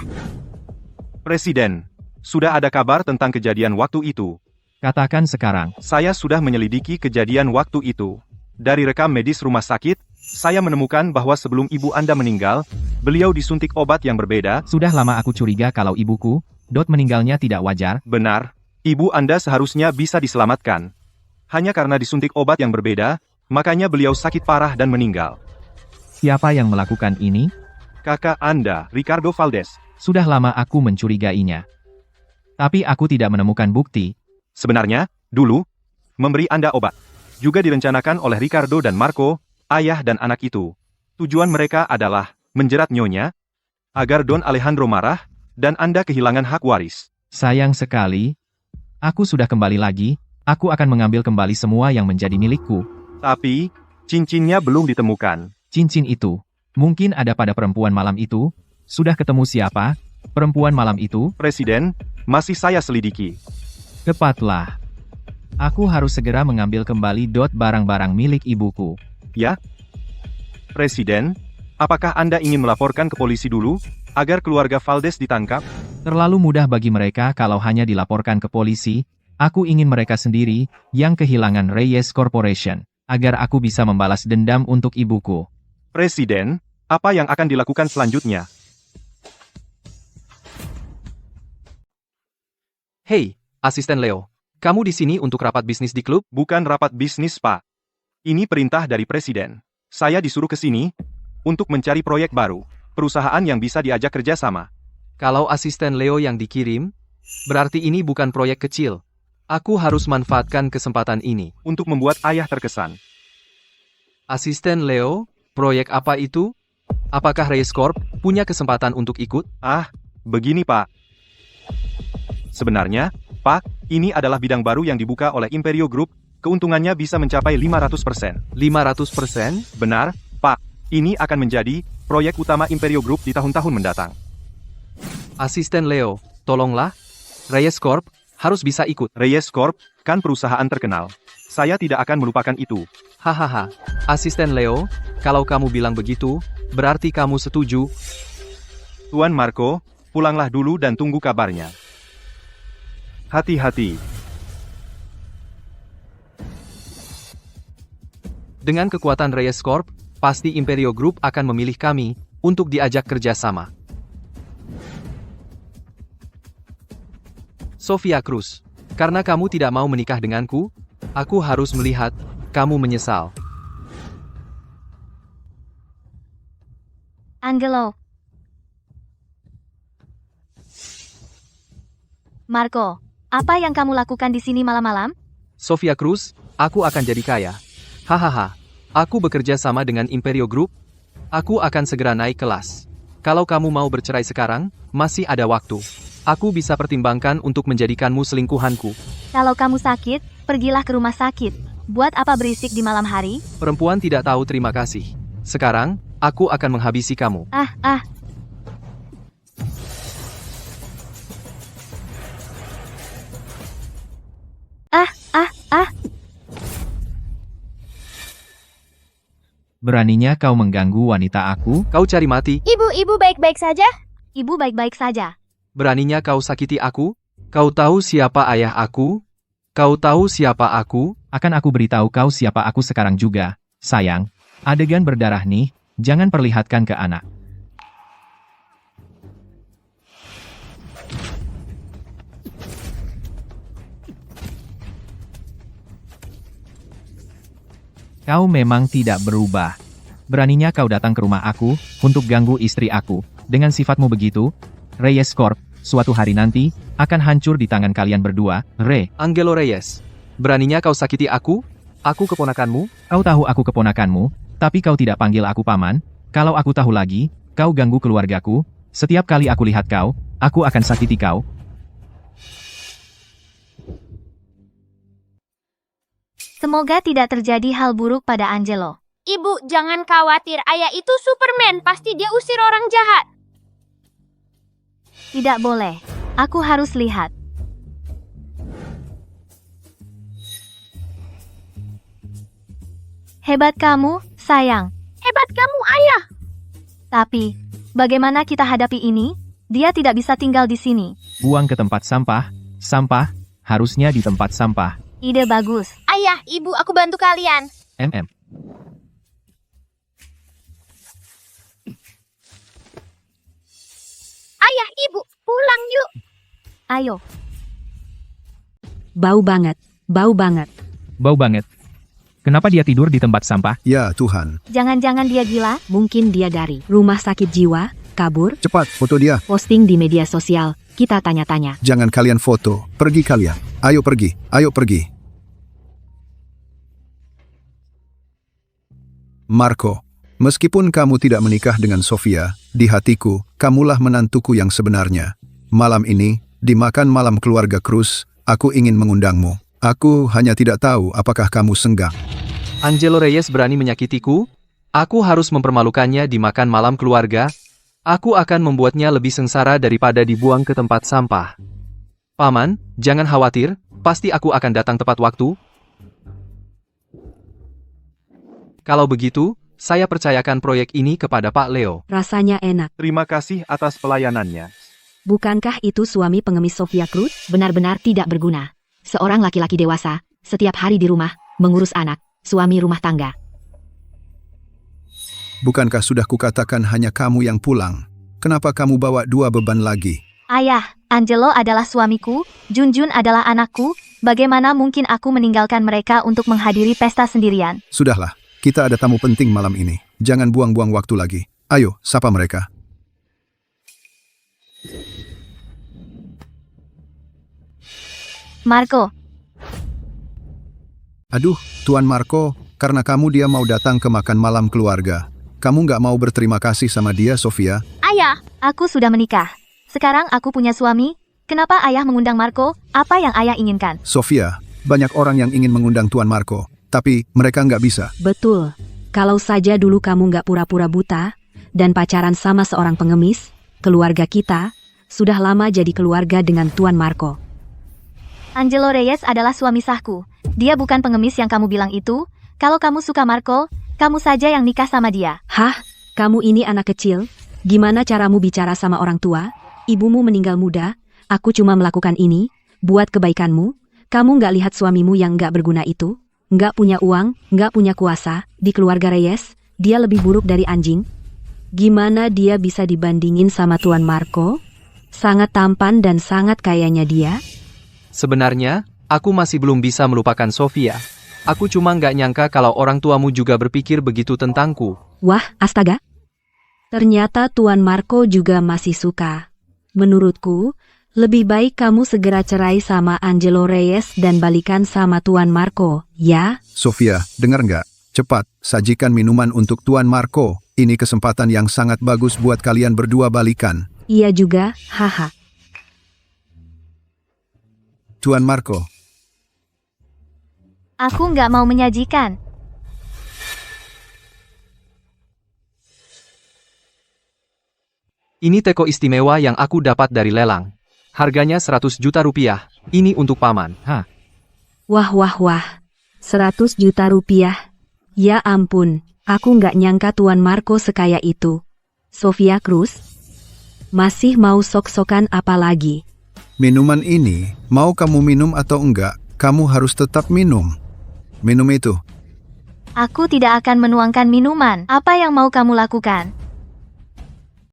Presiden, sudah ada kabar tentang kejadian waktu itu. Katakan sekarang. Saya sudah menyelidiki kejadian waktu itu. Dari rekam medis rumah sakit, saya menemukan bahwa sebelum ibu Anda meninggal, beliau disuntik obat yang berbeda. Sudah lama aku curiga kalau ibuku, Dot meninggalnya tidak wajar. Benar, ibu Anda seharusnya bisa diselamatkan. Hanya karena disuntik obat yang berbeda, makanya beliau sakit parah dan meninggal. Siapa yang melakukan ini? Kakak Anda, Ricardo Valdez. Sudah lama aku mencurigainya. Tapi aku tidak menemukan bukti. Sebenarnya, dulu, memberi Anda obat juga direncanakan oleh Ricardo dan Marco, ayah dan anak itu. Tujuan mereka adalah menjerat Nyonya, agar Don Alejandro marah, dan Anda kehilangan hak waris. Sayang sekali. Aku sudah kembali lagi, aku akan mengambil kembali semua yang menjadi milikku. Tapi, cincinnya belum ditemukan. Cincin itu, mungkin ada pada perempuan malam itu. Sudah ketemu siapa? Perempuan malam itu? Presiden, masih saya selidiki. Cepatlah. Aku harus segera mengambil kembali Dot barang-barang milik ibuku. Ya? Presiden, apakah Anda ingin melaporkan ke polisi dulu, agar keluarga Valdez ditangkap? Terlalu mudah bagi mereka kalau hanya dilaporkan ke polisi. Aku ingin mereka sendiri, yang kehilangan Reyes Corporation, agar aku bisa membalas dendam untuk ibuku. Presiden, apa yang akan dilakukan selanjutnya? Hei, Asisten Leo. Kamu di sini untuk rapat bisnis di klub? Bukan rapat bisnis, Pak. Ini perintah dari Presiden. Saya disuruh ke sini untuk mencari proyek baru, perusahaan yang bisa diajak kerjasama. Kalau asisten Leo yang dikirim, berarti ini bukan proyek kecil. Aku harus manfaatkan kesempatan ini Untuk membuat ayah terkesan. Asisten Leo, proyek apa itu? Apakah Reyes Corp punya kesempatan untuk ikut? Ah, begini Pak. Sebenarnya, Pak, ini adalah bidang baru yang dibuka oleh Imperio Group, keuntungannya bisa mencapai 500%. 500%? Benar, Pak. Ini akan menjadi proyek utama Imperio Group di tahun-tahun mendatang. Asisten Leo, tolonglah. Reyes Corp harus bisa ikut. Reyes Corp kan perusahaan terkenal. Saya tidak akan melupakan itu. Hahaha. Asisten Leo, kalau kamu bilang begitu, berarti kamu setuju. Tuan Marco, pulanglah dulu dan tunggu kabarnya. Hati-hati. Dengan kekuatan Reyes Corp, pasti Imperio Group akan memilih kami untuk diajak kerjasama. Sofia Cruz, karena kamu tidak mau menikah denganku, aku harus melihat kamu menyesal. Angelo. Marco, apa yang kamu lakukan di sini malam-malam? Sofia Cruz, aku akan jadi kaya. Hahaha, aku bekerja sama dengan Imperio Group. Aku akan segera naik kelas. Kalau kamu mau bercerai sekarang, masih ada waktu. Aku bisa pertimbangkan untuk menjadikanmu selingkuhanku. Kalau kamu sakit, pergilah ke rumah sakit. Buat apa berisik di malam hari? Perempuan tidak tahu terima kasih. Sekarang, aku akan menghabisi kamu. Beraninya kau mengganggu wanita aku? Kau cari mati. Ibu baik-baik saja? Ibu baik-baik saja. Beraninya kau sakiti aku? Kau tahu siapa ayah aku? Kau tahu siapa aku? Akan aku beritahu kau siapa aku sekarang juga. Sayang, adegan berdarah nih, jangan perlihatkan ke anak. Kau memang tidak berubah. Beraninya kau datang ke rumah aku, untuk ganggu istri aku. Dengan sifatmu begitu, Reyes Corp, suatu hari nanti, akan hancur di tangan kalian berdua, Angelo Reyes. Beraninya kau sakiti aku? Aku keponakanmu? Kau tahu aku keponakanmu, tapi kau tidak panggil aku paman. Kalau aku tahu lagi, kau ganggu keluargaku. Setiap kali aku lihat kau, aku akan sakiti kau. Semoga tidak terjadi hal buruk pada Angelo. Ibu, jangan khawatir. Ayah itu Superman. Pasti dia usir orang jahat. Tidak boleh. Aku harus lihat. Hebat kamu, sayang. Hebat kamu, ayah. Tapi, bagaimana kita hadapi ini? Dia tidak bisa tinggal di sini. Buang ke tempat sampah. Sampah, harusnya di tempat sampah. Ide bagus. Ayah, ibu, aku bantu kalian. Ayah, ibu, pulang yuk. Ayo. Bau banget, bau banget. Bau banget. Kenapa dia tidur di tempat sampah? Ya Tuhan. Jangan-jangan dia gila? Mungkin dia dari rumah sakit jiwa, kabur, Cepat, foto dia. posting di media sosial, kita tanya-tanya. Jangan kalian foto. Pergi kalian. Ayo pergi. Ayo pergi. Marco, meskipun kamu tidak menikah dengan Sofia, di hatiku, kamulah menantuku yang sebenarnya. Malam ini, di makan malam keluarga Cruz, aku ingin mengundangmu. Aku hanya tidak tahu apakah kamu senggang. Angelo Reyes berani menyakitiku? Aku harus mempermalukannya di makan malam keluarga? Aku akan membuatnya lebih sengsara daripada dibuang ke tempat sampah. Paman, jangan khawatir, pasti aku akan datang tepat waktu. Kalau begitu, saya percayakan proyek ini kepada Pak Leo. Rasanya enak. Terima kasih atas pelayanannya. Bukankah itu suami pengemis Sofia Cruz? Benar-benar tidak berguna. Seorang laki-laki dewasa, setiap hari di rumah, mengurus anak, suami rumah tangga. Bukankah sudah kukatakan hanya kamu yang pulang? Kenapa kamu bawa dua beban lagi? Ayah, Angelo adalah suamiku, Junjun adalah anakku, bagaimana mungkin aku meninggalkan mereka untuk menghadiri pesta sendirian? Sudahlah, kita ada tamu penting malam ini. Jangan buang-buang waktu lagi. Ayo, sapa mereka. Marco, Aduh, Tuan Marco, karena kamu dia mau datang ke makan malam keluarga. Kamu nggak mau berterima kasih sama dia, Sofia? Ayah, aku sudah menikah. Sekarang aku punya suami. Kenapa ayah mengundang Marco? Apa yang ayah inginkan? Sofia, banyak orang yang ingin mengundang Tuan Marco, tapi mereka nggak bisa. Betul. Kalau saja dulu kamu nggak pura-pura buta, dan pacaran sama seorang pengemis, keluarga kita, sudah lama jadi keluarga dengan Tuan Marco. Angelo Reyes adalah suami sahku. Dia bukan pengemis yang kamu bilang itu. Kalau kamu suka Marco, kamu saja yang nikah sama dia. Hah? Kamu ini anak kecil? Gimana caramu bicara sama orang tua? Ibumu meninggal muda, aku cuma melakukan ini, buat kebaikanmu. Kamu nggak lihat suamimu yang nggak berguna itu? Nggak punya uang, nggak punya kuasa, di keluarga Reyes, dia lebih buruk dari anjing. Gimana dia bisa dibandingin sama Tuan Marco? Sangat tampan dan sangat kayanya dia. Sebenarnya, aku masih belum bisa melupakan Sofia. Aku cuma nggak nyangka kalau orang tuamu juga berpikir begitu tentangku. Wah, astaga. Ternyata Tuan Marco juga masih suka. Menurutku, lebih baik kamu segera cerai sama Angelo Reyes dan balikan sama Tuan Marco, ya? Sofia, dengar nggak? Cepat, sajikan minuman untuk Tuan Marco. Ini kesempatan yang sangat bagus buat kalian berdua balikan. Iya juga, haha. Tuan Marco, Aku nggak mau menyajikan. Ini teko istimewa yang aku dapat dari lelang. Harganya 100 juta rupiah. Ini untuk paman. Wah, 100 juta rupiah. Ya ampun, Aku nggak nyangka Tuan Marco sekaya itu. Sofia Cruz, masih mau sok-sokan apa lagi? Minuman ini, mau kamu minum atau enggak, kamu harus tetap minum. Minum itu. Aku tidak akan menuangkan minuman. Apa yang mau kamu lakukan?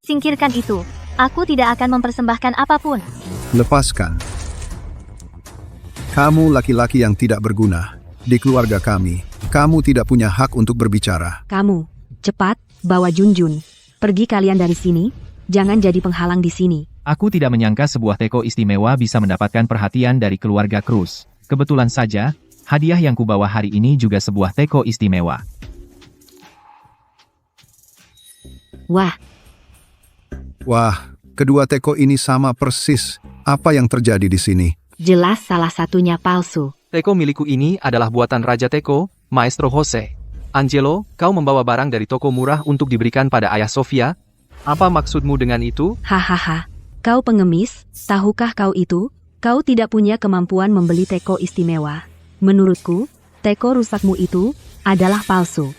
Singkirkan itu. Aku tidak akan mempersembahkan apapun. Lepaskan. Kamu laki-laki yang tidak berguna. Di keluarga kami, kamu tidak punya hak untuk berbicara. Kamu, cepat, bawa Junjun. Pergi kalian dari sini, jangan jadi penghalang di sini. Aku tidak menyangka sebuah teko istimewa bisa mendapatkan perhatian dari keluarga Cruz. Kebetulan saja, hadiah yang kubawa hari ini juga sebuah teko istimewa. Wah, kedua teko ini sama persis. Apa yang terjadi di sini? Jelas salah satunya palsu. Teko milikku ini adalah buatan Raja Teko, Maestro Jose. Angelo, kau membawa barang dari toko murah untuk diberikan pada ayah Sofia? Apa maksudmu dengan itu? Hahaha, kau pengemis, tahukah kau itu? Kau tidak punya kemampuan membeli teko istimewa. Menurutku, teko rusakmu itu adalah palsu.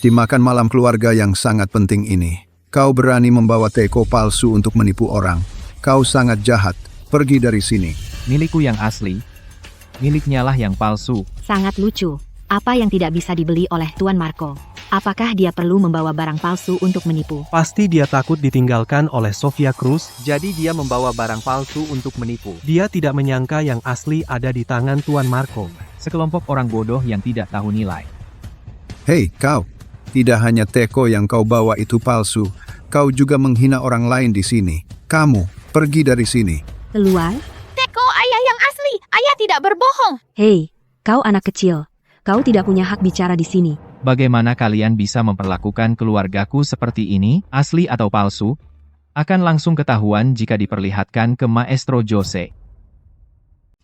Di makan malam keluarga yang sangat penting ini, kau berani membawa teko palsu untuk menipu orang. Kau sangat jahat. Pergi dari sini. Milikku yang asli, miliknya lah yang palsu. Sangat lucu. Apa yang tidak bisa dibeli oleh Tuan Marco? Apakah dia perlu membawa barang palsu untuk menipu? Pasti dia takut ditinggalkan oleh Sofia Cruz, Jadi dia membawa barang palsu untuk menipu. dia tidak menyangka yang asli ada di tangan Tuan Marco. Sekelompok orang bodoh yang tidak tahu nilai. Hei, kau. Tidak hanya teko yang kau bawa itu palsu, kau juga menghina orang lain di sini. Kamu, pergi dari sini. Keluar. Teko ayah yang asli. Ayah tidak berbohong. Hei, kau anak kecil. Kau tidak punya hak bicara di sini. Bagaimana kalian bisa memperlakukan keluargaku seperti ini, asli atau palsu? Akan langsung ketahuan jika diperlihatkan ke Maestro Jose.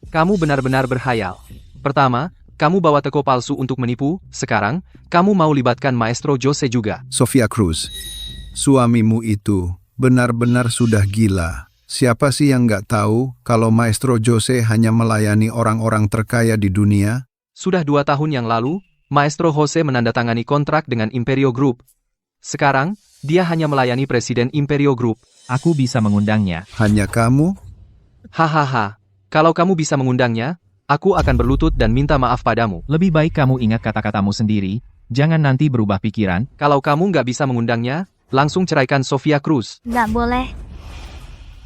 Kamu benar-benar berhayal. Pertama, kamu bawa teko palsu untuk menipu. Sekarang, kamu mau libatkan Maestro Jose juga. Sofia Cruz, suamimu itu benar-benar sudah gila. Siapa sih yang nggak tahu kalau Maestro Jose hanya melayani orang-orang terkaya di dunia? Sudah 2 tahun yang lalu, Maestro Jose menandatangani kontrak dengan Imperio Group. Sekarang, dia hanya melayani Presiden Imperio Group. Aku bisa mengundangnya. Hanya kamu? Hahaha. Kalau kamu bisa mengundangnya, aku akan berlutut dan minta maaf padamu. Lebih baik kamu ingat kata-katamu sendiri, jangan nanti berubah pikiran. Kalau kamu nggak bisa mengundangnya, langsung ceraikan Sofia Cruz. Nggak boleh.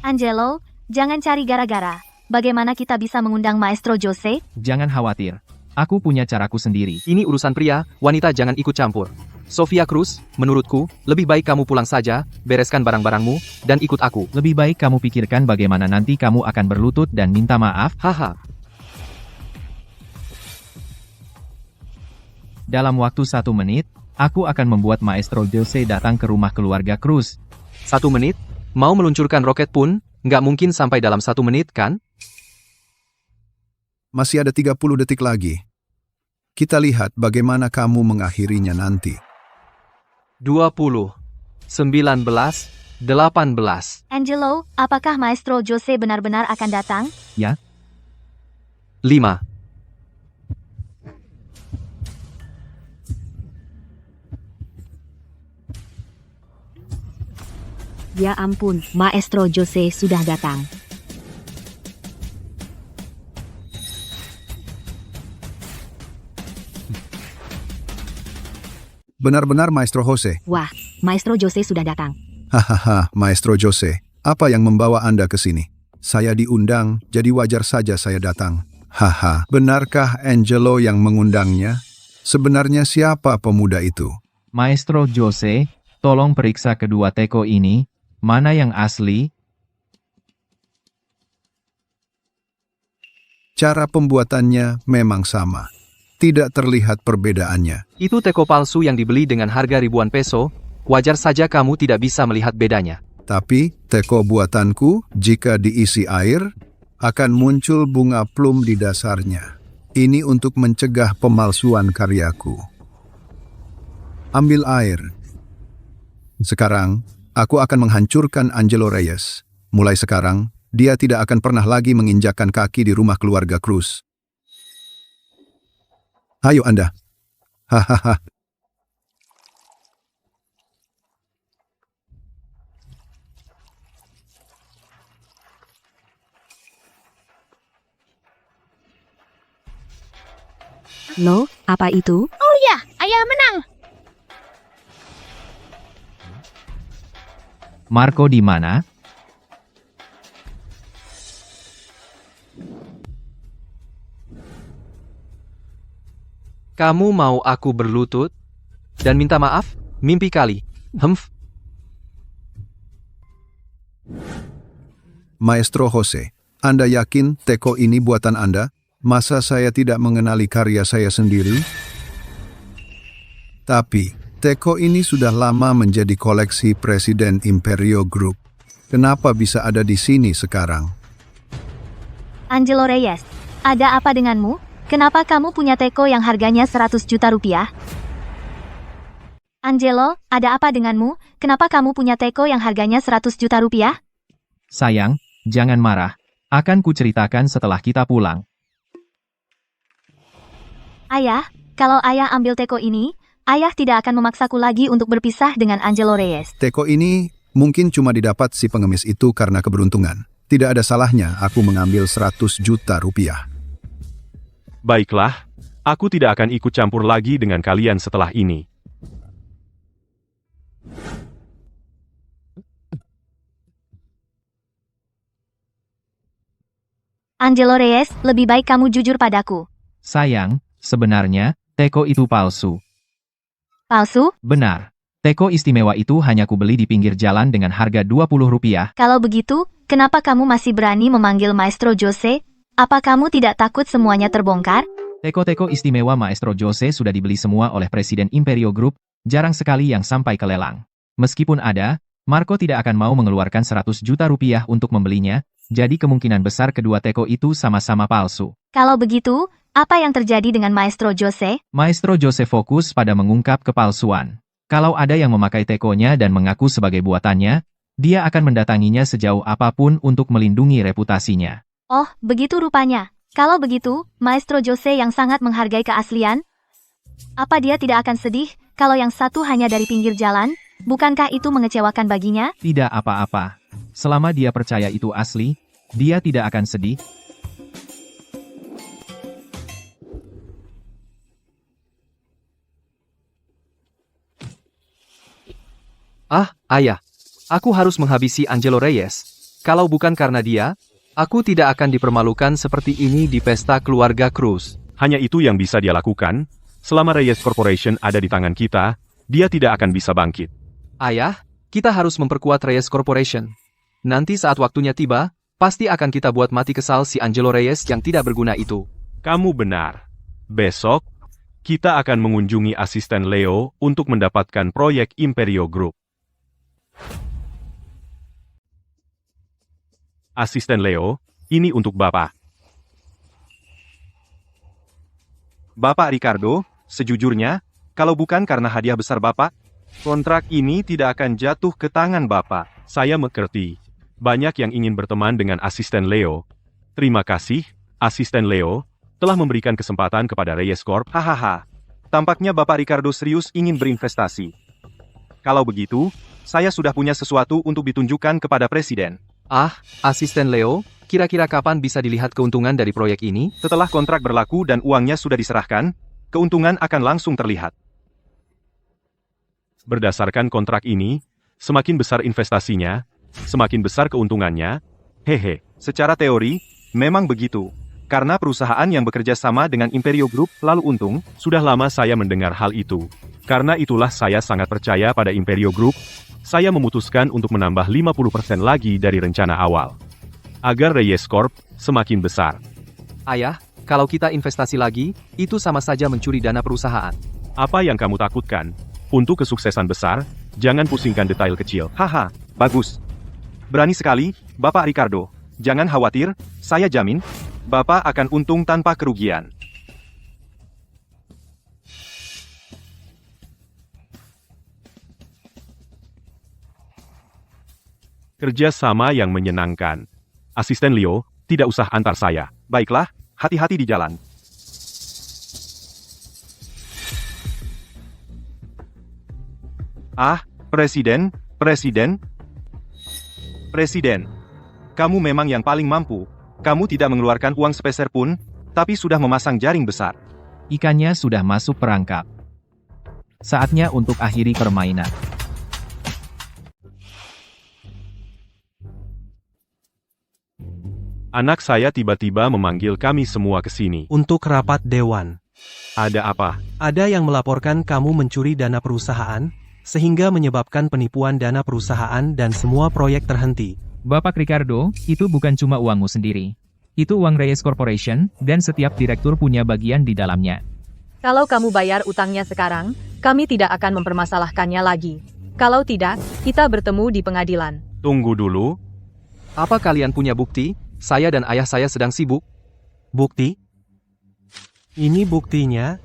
Angelo, jangan cari gara-gara. Bagaimana kita bisa mengundang Maestro Jose? Jangan khawatir. Aku punya caraku sendiri. Ini urusan pria, wanita jangan ikut campur. Sofia Cruz, menurutku, lebih baik kamu pulang saja, bereskan barang-barangmu, dan ikut aku. Lebih baik kamu pikirkan bagaimana nanti kamu akan berlutut dan minta maaf. Haha. Dalam waktu 1 menit, aku akan membuat Maestro Jose datang ke rumah keluarga Cruz. 1 menit? Mau meluncurkan roket pun, nggak mungkin sampai dalam 1 menit, kan? Masih ada 30 detik lagi. Kita lihat bagaimana kamu mengakhirinya nanti. 20, 19, 18. Angelo, apakah Maestro Jose benar-benar akan datang? Ya, 5. Ya ampun, Maestro Jose sudah datang. Benar-benar Maestro Jose. Wah, Maestro Jose sudah datang. Hahaha, Maestro Jose. Apa yang membawa Anda ke sini? Saya diundang, jadi wajar saja saya datang. Haha, benarkah Angelo yang mengundangnya? Sebenarnya siapa pemuda itu? Maestro Jose, tolong periksa kedua teko ini, mana yang asli? Cara pembuatannya memang sama. Tidak terlihat perbedaannya. Itu teko palsu yang dibeli dengan harga ribuan peso, wajar saja kamu tidak bisa melihat bedanya. Tapi, teko buatanku, jika diisi air, akan muncul bunga plum di dasarnya. Ini untuk mencegah pemalsuan karyaku. Ambil air. Sekarang, aku akan menghancurkan Angelo Reyes. Mulai sekarang, dia tidak akan pernah lagi menginjakkan kaki di rumah keluarga Cruz. Ayo Anda. Hahaha. Loh, apa itu? Oh ya, ayah menang. Marco di mana? Kamu mau aku berlutut? Dan minta maaf? Mimpi kali. Maestro Jose, Anda yakin teko ini buatan Anda? Masa saya tidak mengenali karya saya sendiri? Tapi, teko ini sudah lama menjadi koleksi Presiden Imperio Group. Kenapa bisa ada di sini sekarang? Angelo Reyes, ada apa denganmu? Kenapa kamu punya teko yang harganya 100 juta rupiah? Angelo, ada apa denganmu? Kenapa kamu punya teko yang harganya 100 juta rupiah? Sayang, jangan marah. Akan kuceritakan setelah kita pulang. Ayah, kalau ayah ambil teko ini, ayah tidak akan memaksaku lagi untuk berpisah dengan Angelo Reyes. Teko ini mungkin cuma didapat si pengemis itu karena keberuntungan. Tidak ada salahnya aku mengambil 100 juta rupiah. Baiklah, aku tidak akan ikut campur lagi dengan kalian setelah ini. Angelo Reyes, lebih baik kamu jujur padaku. Sayang, sebenarnya, teko itu palsu. Palsu? Benar. Teko istimewa itu hanya kubeli di pinggir jalan dengan harga 20 rupiah. Kalau begitu, kenapa kamu masih berani memanggil Maestro Jose? Apa kamu tidak takut semuanya terbongkar? Teko-teko istimewa Maestro Jose sudah dibeli semua oleh Presiden Imperio Group, jarang sekali yang sampai ke lelang. Meskipun ada, Marco tidak akan mau mengeluarkan 100 juta rupiah untuk membelinya, jadi kemungkinan besar kedua teko itu sama-sama palsu. Kalau begitu, apa yang terjadi dengan Maestro Jose? Maestro Jose fokus pada mengungkap kepalsuan. Kalau ada yang memakai tekonya dan mengaku sebagai buatannya, dia akan mendatanginya sejauh apapun untuk melindungi reputasinya. Oh, begitu rupanya. Kalau begitu, Maestro Jose yang sangat menghargai keaslian, apa dia tidak akan sedih kalau yang satu hanya dari pinggir jalan? Bukankah itu mengecewakan baginya? Tidak apa-apa. Selama dia percaya itu asli, dia tidak akan sedih. Ah, ayah. Aku harus menghabisi Angelo Reyes. Kalau bukan karena dia, aku tidak akan dipermalukan seperti ini di pesta keluarga Cruz. Hanya itu yang bisa dia lakukan. Selama Reyes Corporation ada di tangan kita, dia tidak akan bisa bangkit. Ayah, kita harus memperkuat Reyes Corporation. Nanti saat waktunya tiba, pasti akan kita buat mati kesal si Angelo Reyes yang tidak berguna itu. Kamu benar. Besok, kita akan mengunjungi asisten Leo untuk mendapatkan proyek Imperio Group. Asisten Leo, ini untuk Bapak. Bapak Ricardo, sejujurnya, kalau bukan karena hadiah besar Bapak, kontrak ini tidak akan jatuh ke tangan Bapak. Saya mengerti. Banyak yang ingin berteman dengan asisten Leo. Terima kasih, asisten Leo, telah memberikan kesempatan kepada Reyes Corp. Hahaha. Tampaknya Bapak Ricardo serius ingin berinvestasi. Kalau begitu, saya sudah punya sesuatu untuk ditunjukkan kepada Presiden. Ah, asisten Leo, kira-kira kapan bisa dilihat keuntungan dari proyek ini? Setelah kontrak berlaku dan uangnya sudah diserahkan, keuntungan akan langsung terlihat. Berdasarkan kontrak ini, semakin besar investasinya, semakin besar keuntungannya. Hehe, secara teori, memang begitu. Karena perusahaan yang bekerja sama dengan Imperio Group lalu untung, sudah lama saya mendengar hal itu. Karena itulah saya sangat percaya pada Imperio Group, saya memutuskan untuk menambah 50% lagi dari rencana awal. Agar Reyes Corp semakin besar. Ayah, kalau kita investasi lagi, itu sama saja mencuri dana perusahaan. Apa yang kamu takutkan? Untuk kesuksesan besar, jangan pusingkan detail kecil. Haha, bagus. Berani sekali, Bapak Ricardo. Jangan khawatir, saya jamin, Bapak akan untung tanpa kerugian. Kerja sama yang menyenangkan. Asisten Leo, tidak usah antar saya. Baiklah, hati-hati di jalan. Ah, Presiden. Kamu memang yang paling mampu. Kamu tidak mengeluarkan uang sepeser pun, tapi sudah memasang jaring besar. Ikannya sudah masuk perangkap. Saatnya untuk akhiri permainan. Anak saya tiba-tiba memanggil kami semua ke sini. Untuk rapat dewan. Ada apa? Ada yang melaporkan kamu mencuri dana perusahaan, sehingga menyebabkan penipuan dana perusahaan dan semua proyek terhenti. Bapak Ricardo, itu bukan cuma uangmu sendiri. Itu uang Reyes Corporation, dan setiap direktur punya bagian di dalamnya. Kalau kamu bayar utangnya sekarang, kami tidak akan mempermasalahkannya lagi. Kalau tidak, kita bertemu di pengadilan. Tunggu dulu. Apa kalian punya bukti? Saya dan ayah saya sedang sibuk. Bukti? Ini buktinya.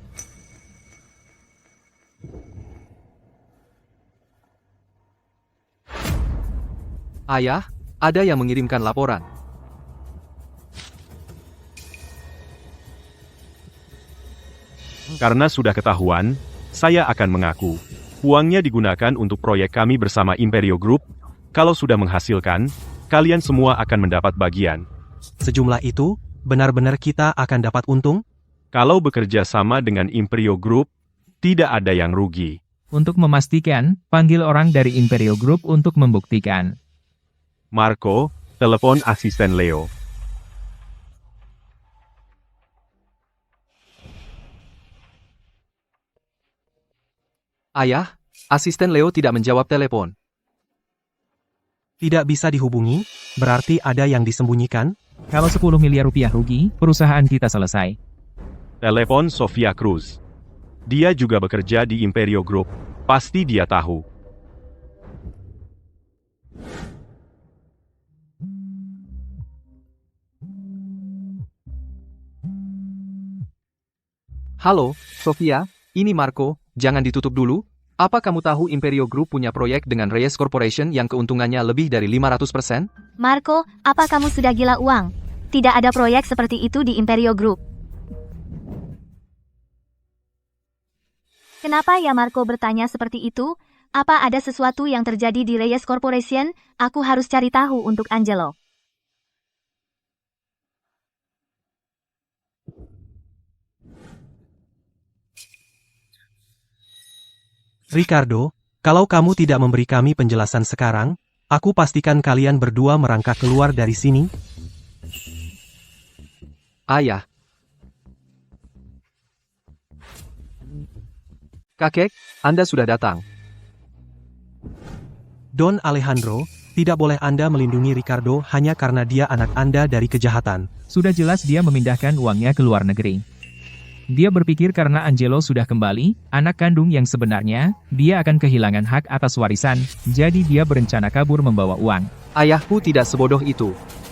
Ayah, ada yang mengirimkan laporan. Karena sudah ketahuan, saya akan mengaku. Uangnya digunakan untuk proyek kami bersama Imperio Group. Kalau sudah menghasilkan, kalian semua akan mendapat bagian. Sejumlah itu, benar-benar kita akan dapat untung? Kalau bekerja sama dengan Imperio Group, tidak ada yang rugi. Untuk memastikan, panggil orang dari Imperio Group untuk membuktikan. Marco, telepon asisten Leo. Ayah, asisten Leo tidak menjawab telepon. Tidak bisa dihubungi? Berarti ada yang disembunyikan? Kalau 10 miliar rupiah rugi, perusahaan kita selesai. Telepon Sofia Cruz. Dia juga bekerja di Imperio Group. Pasti dia tahu. Halo, Sofia, ini Marco, jangan ditutup dulu. Apa kamu tahu Imperio Group punya proyek dengan Reyes Corporation yang keuntungannya lebih dari 500%? Marco, apa kamu sudah gila uang? Tidak ada proyek seperti itu di Imperio Group. Kenapa ya Marco bertanya seperti itu? Apa ada sesuatu yang terjadi di Reyes Corporation? Aku harus cari tahu untuk Angelo. Ricardo, kalau kamu tidak memberi kami penjelasan sekarang, aku pastikan kalian berdua merangkak keluar dari sini. Ayah. Kakek, Anda sudah datang. Don Alejandro, tidak boleh Anda melindungi Ricardo hanya karena dia anak Anda dari kejahatan. Sudah jelas dia memindahkan uangnya ke luar negeri. Dia berpikir karena Angelo sudah kembali, anak kandung yang sebenarnya, dia akan kehilangan hak atas warisan, jadi dia berencana kabur membawa uang. Ayahku tidak sebodoh itu.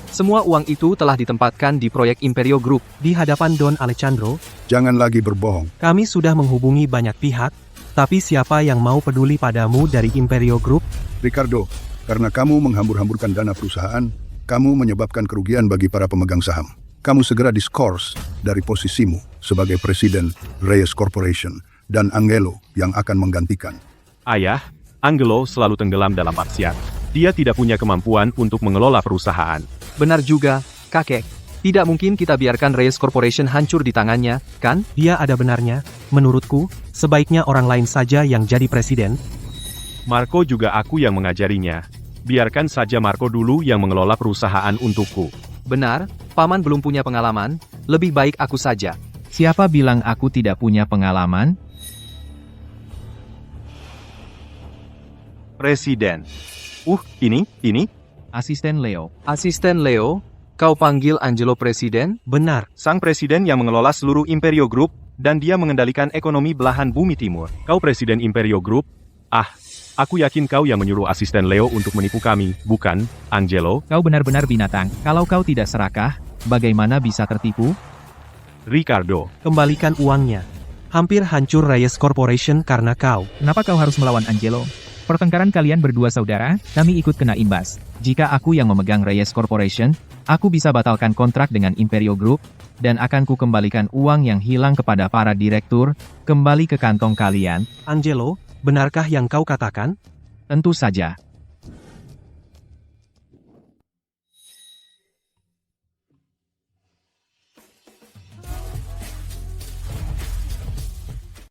Semua uang itu telah ditempatkan di proyek Imperio Group. Di hadapan Don Alejandro, Jangan lagi berbohong. kami sudah menghubungi banyak pihak, tapi siapa yang mau peduli padamu dari Imperio Group? Ricardo, karena kamu menghambur-hamburkan dana perusahaan, kamu menyebabkan kerugian bagi para pemegang saham. Kamu segera diskors dari posisimu sebagai Presiden Reyes Corporation dan Angelo yang akan menggantikan. Ayah, Angelo selalu tenggelam dalam maksiat. Dia tidak punya kemampuan untuk mengelola perusahaan. Benar juga, kakek. Tidak mungkin kita biarkan Reyes Corporation hancur di tangannya, kan? Dia ada benarnya. Menurutku, sebaiknya orang lain saja yang jadi presiden. Marco juga aku yang mengajarinya. Biarkan saja Marco dulu yang mengelola perusahaan untukku. Benar, Paman belum punya pengalaman, lebih baik aku saja. Siapa bilang aku tidak punya pengalaman? Presiden. Ini? Asisten Leo. Asisten Leo, kau panggil Angelo presiden? Benar. Sang presiden yang mengelola seluruh Imperio Group, dan dia mengendalikan ekonomi belahan bumi timur. Kau presiden Imperio Group? Aku yakin kau yang menyuruh asisten Leo untuk menipu kami, bukan, Angelo? Kau benar-benar binatang. Kalau kau tidak serakah, bagaimana bisa tertipu? Ricardo. Kembalikan uangnya. Hampir hancur Reyes Corporation karena kau. Kenapa kau harus melawan Angelo? Pertengkaran kalian berdua saudara, kami ikut kena imbas. Jika aku yang memegang Reyes Corporation, aku bisa batalkan kontrak dengan Imperio Group, dan akan ku kembalikan uang yang hilang kepada para direktur, kembali ke kantong kalian. Angelo, benarkah yang kau katakan? Tentu saja.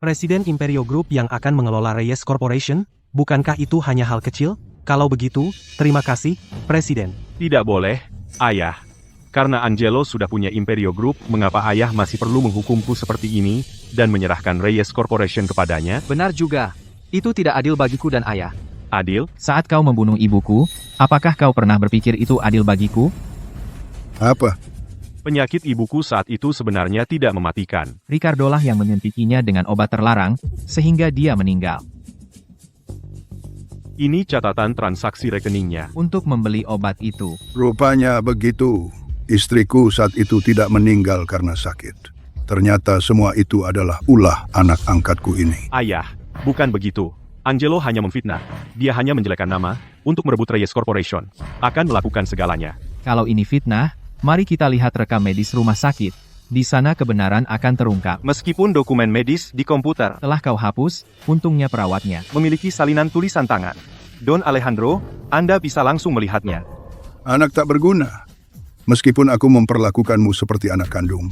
Presiden Imperio Group yang akan mengelola Reyes Corporation? Bukankah itu hanya hal kecil? Kalau begitu, terima kasih, Presiden. Tidak boleh, Ayah. Karena Angelo sudah punya Imperio Group, mengapa Ayah masih perlu menghukumku seperti ini dan menyerahkan Reyes Corporation kepadanya? Benar juga. Itu tidak adil bagiku dan ayah. Adil? Saat kau membunuh ibuku, apakah kau pernah berpikir itu adil bagiku? Apa? Penyakit ibuku saat itu sebenarnya tidak mematikan. Ricardo lah yang menyuntikinya dengan obat terlarang, sehingga dia meninggal. Ini catatan transaksi rekeningnya. Untuk membeli obat itu, Rupanya begitu. Istriku saat itu tidak meninggal karena sakit. Ternyata semua itu adalah ulah anak angkatku ini. Ayah, bukan begitu. Angelo hanya memfitnah. Dia hanya menjelekkan nama untuk merebut Reyes Corporation. Akan melakukan segalanya. kalau ini fitnah, mari kita lihat rekam medis rumah sakit. Di sana kebenaran akan terungkap. Meskipun dokumen medis di komputer Telah kau hapus, untungnya perawatnya. memiliki salinan tulisan tangan. Don Alejandro, Anda bisa langsung melihatnya. Anak tak berguna. Meskipun aku memperlakukanmu seperti anak kandung.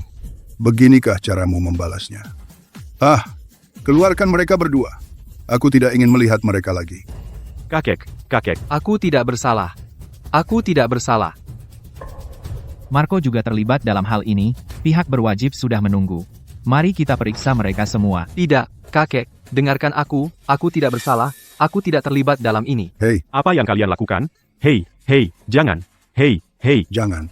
Beginikah caramu membalasnya? Keluarkan mereka berdua. Aku tidak ingin melihat mereka lagi. Kakek. Aku tidak bersalah. Aku tidak bersalah. Marco juga terlibat dalam hal ini, pihak berwajib sudah menunggu. Mari kita periksa mereka semua. Tidak, kakek. Dengarkan aku tidak bersalah. Aku tidak terlibat dalam ini. Hei, Apa yang kalian lakukan? Hei, jangan. Hei. jangan.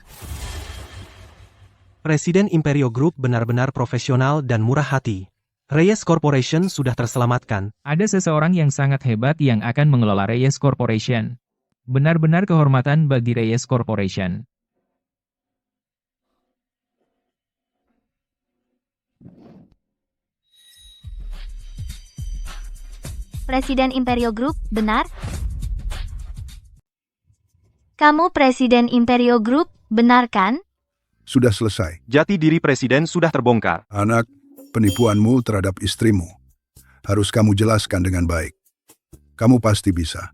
Presiden Imperio Group benar-benar profesional dan murah hati. Reyes Corporation sudah terselamatkan. Ada seseorang yang sangat hebat yang akan mengelola Reyes Corporation. Benar-benar kehormatan bagi Reyes Corporation. Presiden Imperio Group, benar? Kamu Presiden Imperio Group, benar kan? Sudah selesai. Jati diri presiden sudah terbongkar. Anak, penipuanmu terhadap istrimu harus kamu jelaskan dengan baik. Kamu pasti bisa.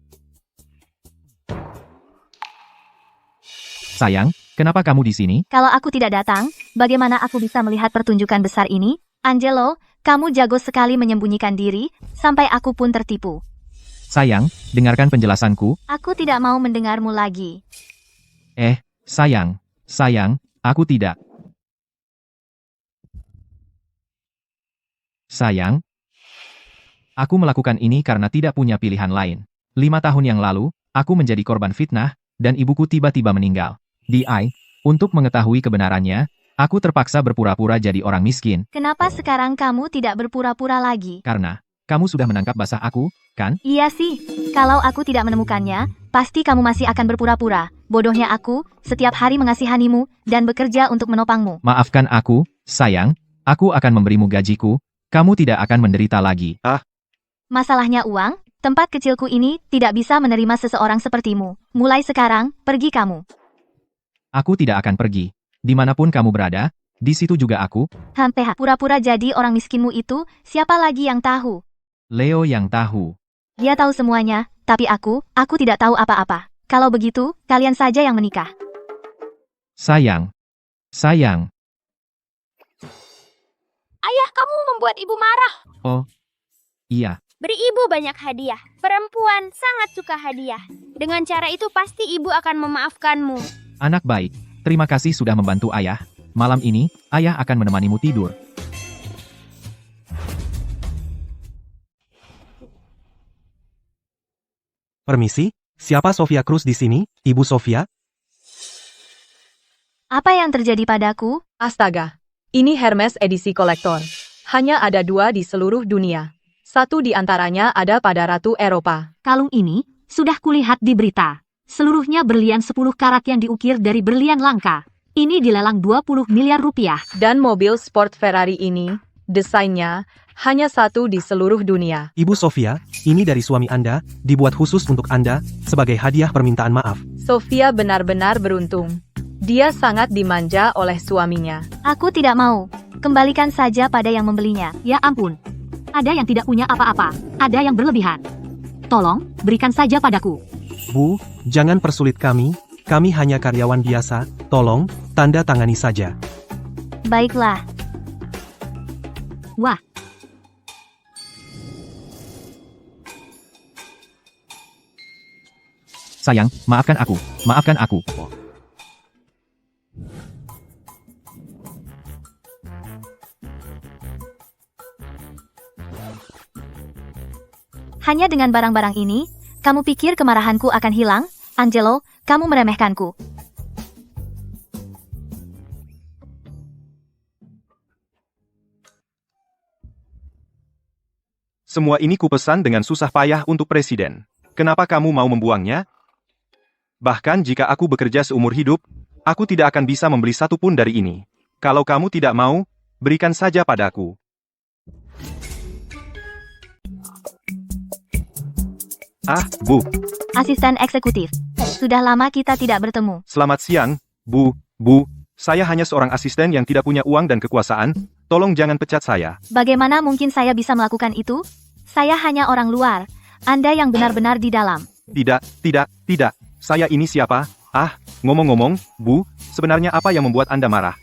Sayang, kenapa kamu di sini? Kalau aku tidak datang, bagaimana aku bisa melihat pertunjukan besar ini? Angelo, kamu jago sekali menyembunyikan diri, sampai aku pun tertipu. Sayang, dengarkan penjelasanku. Aku tidak mau mendengarmu lagi. Sayang, aku tidak. Sayang, aku melakukan ini karena tidak punya pilihan lain. 5 tahun yang lalu, aku menjadi korban fitnah, dan ibuku tiba-tiba meninggal. Untuk mengetahui kebenarannya, aku terpaksa berpura-pura jadi orang miskin, Kenapa sekarang kamu tidak berpura-pura lagi? karena kamu sudah menangkap basah aku, kan? Iya sih, kalau aku tidak menemukannya, pasti kamu masih akan berpura-pura. Bodohnya aku, setiap hari mengasihanimu, dan bekerja untuk menopangmu. Maafkan aku, sayang, aku akan memberimu gajiku, kamu tidak akan menderita lagi. Masalahnya uang, tempat kecilku ini tidak bisa menerima seseorang sepertimu. Mulai sekarang, pergi kamu. Aku tidak akan pergi. Dimanapun kamu berada, di situ juga aku, Pura-pura jadi orang miskinmu itu, siapa lagi yang tahu? Leo yang tahu. Dia tahu semuanya, tapi aku tidak tahu apa-apa. Kalau begitu, kalian saja yang menikah. Sayang. Ayah, kamu membuat ibu marah. Oh, iya. Beri ibu banyak hadiah. Perempuan sangat suka hadiah. Dengan cara itu pasti ibu akan memaafkanmu. Anak baik, terima kasih sudah membantu ayah. Malam ini, ayah akan menemanimu tidur. Permisi, siapa Sofia Cruz di sini, Ibu Sofia? Apa yang terjadi padaku? Astaga, ini Hermes edisi kolektor. Hanya ada 2 di seluruh dunia. 1 di antaranya ada pada Ratu Eropa. Kalung ini, sudah kulihat di berita. Seluruhnya berlian 10 karat yang diukir dari berlian langka. Ini dilelang 20 miliar rupiah. Dan mobil sport Ferrari ini, desainnya, hanya 1 di seluruh dunia. Ibu Sofia, ini dari suami Anda, dibuat khusus untuk Anda, sebagai hadiah permintaan maaf. Sofia benar-benar beruntung. Dia sangat dimanja oleh suaminya. Aku tidak mau. Kembalikan saja pada yang membelinya. Ya ampun. Ada yang tidak punya apa-apa. Ada yang berlebihan. Tolong, berikan saja padaku. Bu, jangan persulit kami hanya karyawan biasa, tolong, tanda tangani saja. Baiklah. Wah, Sayang, maafkan aku. Maafkan aku. Hanya dengan barang-barang ini, kamu pikir kemarahanku akan hilang? Angelo, kamu meremehkanku. Semua ini kupesan dengan susah payah untuk Presiden. Kenapa kamu mau membuangnya? Bahkan jika aku bekerja seumur hidup, aku tidak akan bisa membeli satu pun dari ini. Kalau kamu tidak mau, berikan saja padaku. Ah, Bu. Asisten eksekutif. Sudah lama kita tidak bertemu. Selamat siang, Bu. Bu, saya hanya seorang asisten yang tidak punya uang dan kekuasaan. Tolong jangan pecat saya. Bagaimana mungkin saya bisa melakukan itu? Saya hanya orang luar. Anda yang benar-benar di dalam. Tidak. Saya ini siapa? Ah, ngomong-ngomong, Bu, sebenarnya apa yang membuat Anda marah?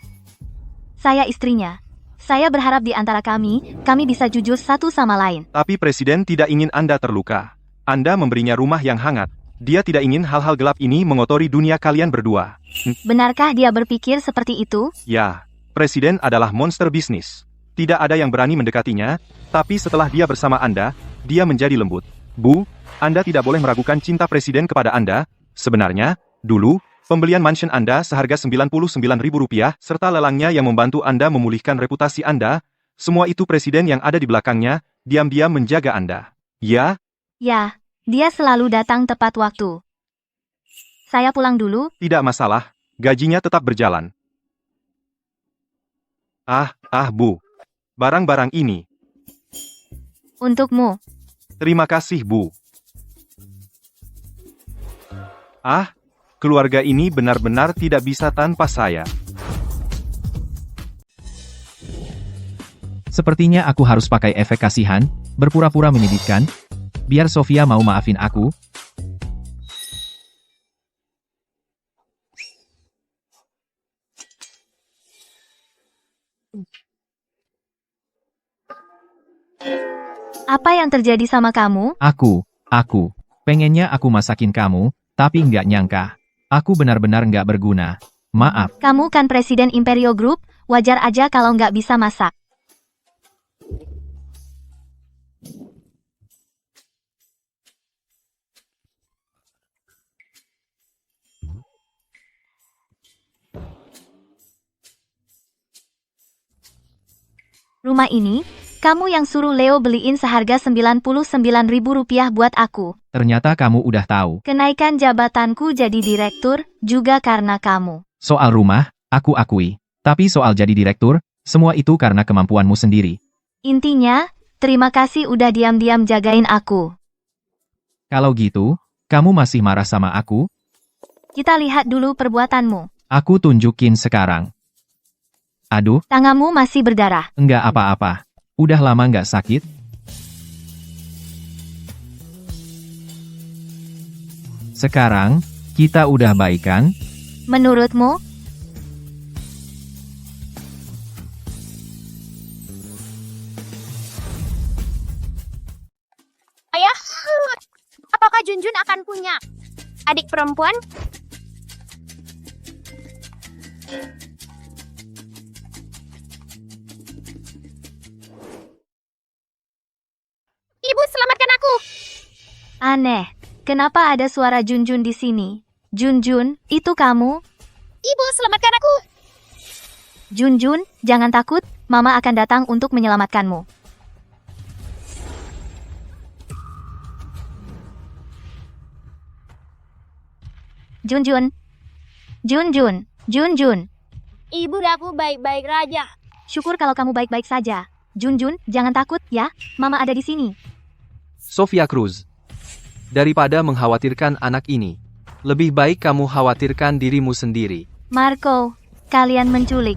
Saya istrinya. Saya berharap di antara kami bisa jujur satu sama lain. Tapi Presiden tidak ingin Anda terluka. Anda memberinya rumah yang hangat. Dia tidak ingin hal-hal gelap ini mengotori dunia kalian berdua. Benarkah dia berpikir seperti itu? Ya, Presiden adalah monster bisnis. Tidak ada yang berani mendekatinya, tapi setelah dia bersama Anda, dia menjadi lembut. Bu, Anda tidak boleh meragukan cinta Presiden kepada Anda. Sebenarnya, dulu, pembelian mansion Anda seharga Rp99.000, serta lelangnya yang membantu Anda memulihkan reputasi Anda, semua itu Presiden yang ada di belakangnya, diam-diam menjaga Anda. Ya? Ya, dia selalu datang tepat waktu. Saya pulang dulu. Tidak masalah, gajinya tetap berjalan. Bu. Barang-barang ini. Untukmu. Terima kasih, Bu. Keluarga ini benar-benar tidak bisa tanpa saya. Sepertinya aku harus pakai efek kasihan, berpura-pura menyedihkan, biar Sofia mau maafin aku. Apa yang terjadi sama kamu? Aku, pengennya aku masakin kamu, tapi nggak nyangka. Aku benar-benar nggak berguna. Maaf. Kamu kan Presiden Imperio Group, wajar aja kalau nggak bisa masak. Rumah ini, kamu yang suruh Leo beliin seharga Rp99.000 buat aku. Ternyata kamu udah tahu. Kenaikan jabatanku jadi direktur, juga karena kamu. Soal rumah, aku akui. Tapi soal jadi direktur, semua itu karena kemampuanmu sendiri. Intinya, terima kasih udah diam-diam jagain aku. Kalau gitu, kamu masih marah sama aku? Kita lihat dulu perbuatanmu. Aku tunjukin sekarang. Aduh. Tanganmu masih berdarah. Enggak apa-apa. Udah lama nggak sakit? Sekarang, kita udah baikan? Menurutmu? Ayah, apakah Junjun akan punya adik perempuan? Ibu, selamatkan aku! Aneh, kenapa ada suara Junjun di sini? Junjun, itu kamu? Ibu, selamatkan aku! Junjun, jangan takut, Mama akan datang untuk menyelamatkanmu. Junjun. Junjun. Ibu, aku baik-baik saja. Syukur kalau kamu baik-baik saja. Junjun, jangan takut ya, Mama ada di sini. Sofia Cruz. Daripada mengkhawatirkan anak ini, lebih baik kamu khawatirkan dirimu sendiri. Marco, kalian menculik.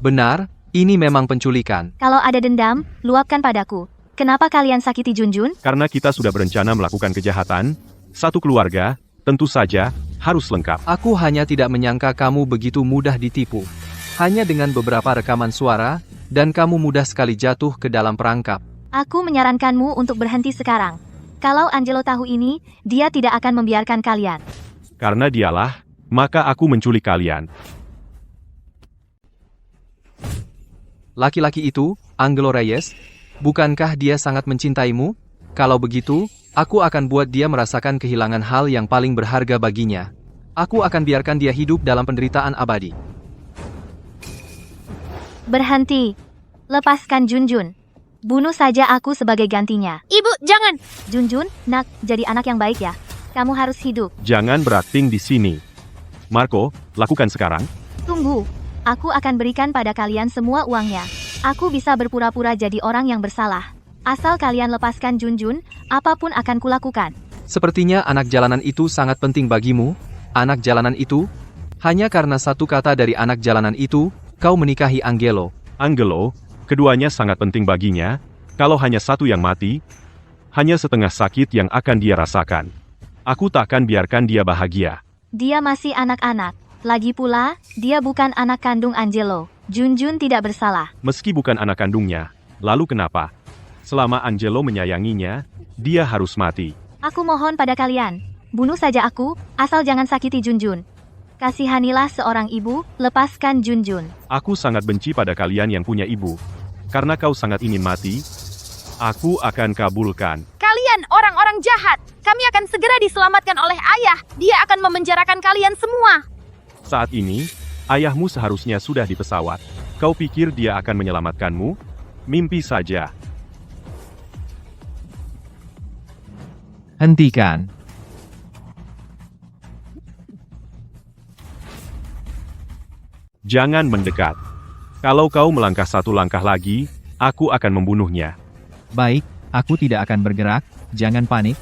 Benar, ini memang penculikan. Kalau ada dendam, luapkan padaku. Kenapa kalian sakiti Junjun? Karena kita sudah berencana melakukan kejahatan, satu keluarga, tentu saja, harus lengkap. Aku hanya tidak menyangka kamu begitu mudah ditipu. Hanya dengan beberapa rekaman suara, dan kamu mudah sekali jatuh ke dalam perangkap. Aku menyarankanmu untuk berhenti sekarang. Kalau Angelo tahu ini, dia tidak akan membiarkan kalian. Karena dialah, maka aku menculik kalian. Laki-laki itu, Angelo Reyes, bukankah dia sangat mencintaimu? Kalau begitu, aku akan buat dia merasakan kehilangan hal yang paling berharga baginya. Aku akan biarkan dia hidup dalam penderitaan abadi. Berhenti. Lepaskan Junjun. Bunuh saja aku sebagai gantinya. Ibu, jangan! Junjun, nak, jadi anak yang baik ya. Kamu harus hidup. Jangan berakting di sini. Marco, lakukan sekarang. Tunggu. Aku akan berikan pada kalian semua uangnya. Aku bisa berpura-pura jadi orang yang bersalah. Asal kalian lepaskan Junjun, apapun akan kulakukan. Sepertinya anak jalanan itu sangat penting bagimu. Anak jalanan itu, hanya karena satu kata dari anak jalanan itu, kau menikahi Angelo. Angelo, keduanya sangat penting baginya. Kalau hanya satu yang mati, hanya setengah sakit yang akan dia rasakan. Aku takkan biarkan dia bahagia. Dia masih anak-anak. Lagi pula, dia bukan anak kandung Angelo. Junjun tidak bersalah. Meski bukan anak kandungnya, lalu kenapa? Selama Angelo menyayanginya, dia harus mati. Aku mohon pada kalian, bunuh saja aku, asal jangan sakiti Junjun. Kasihanilah seorang ibu, lepaskan Junjun. Aku sangat benci pada kalian yang punya ibu. Karena kau sangat ingin mati, aku akan kabulkan. Kalian orang-orang jahat! Kami akan segera diselamatkan oleh ayah. Dia akan memenjarakan kalian semua. Saat ini, ayahmu seharusnya sudah di pesawat. Kau pikir dia akan menyelamatkanmu? Mimpi saja. Hentikan. Jangan mendekat. Kalau kau melangkah satu langkah lagi, aku akan membunuhnya. Baik, aku tidak akan bergerak, jangan panik.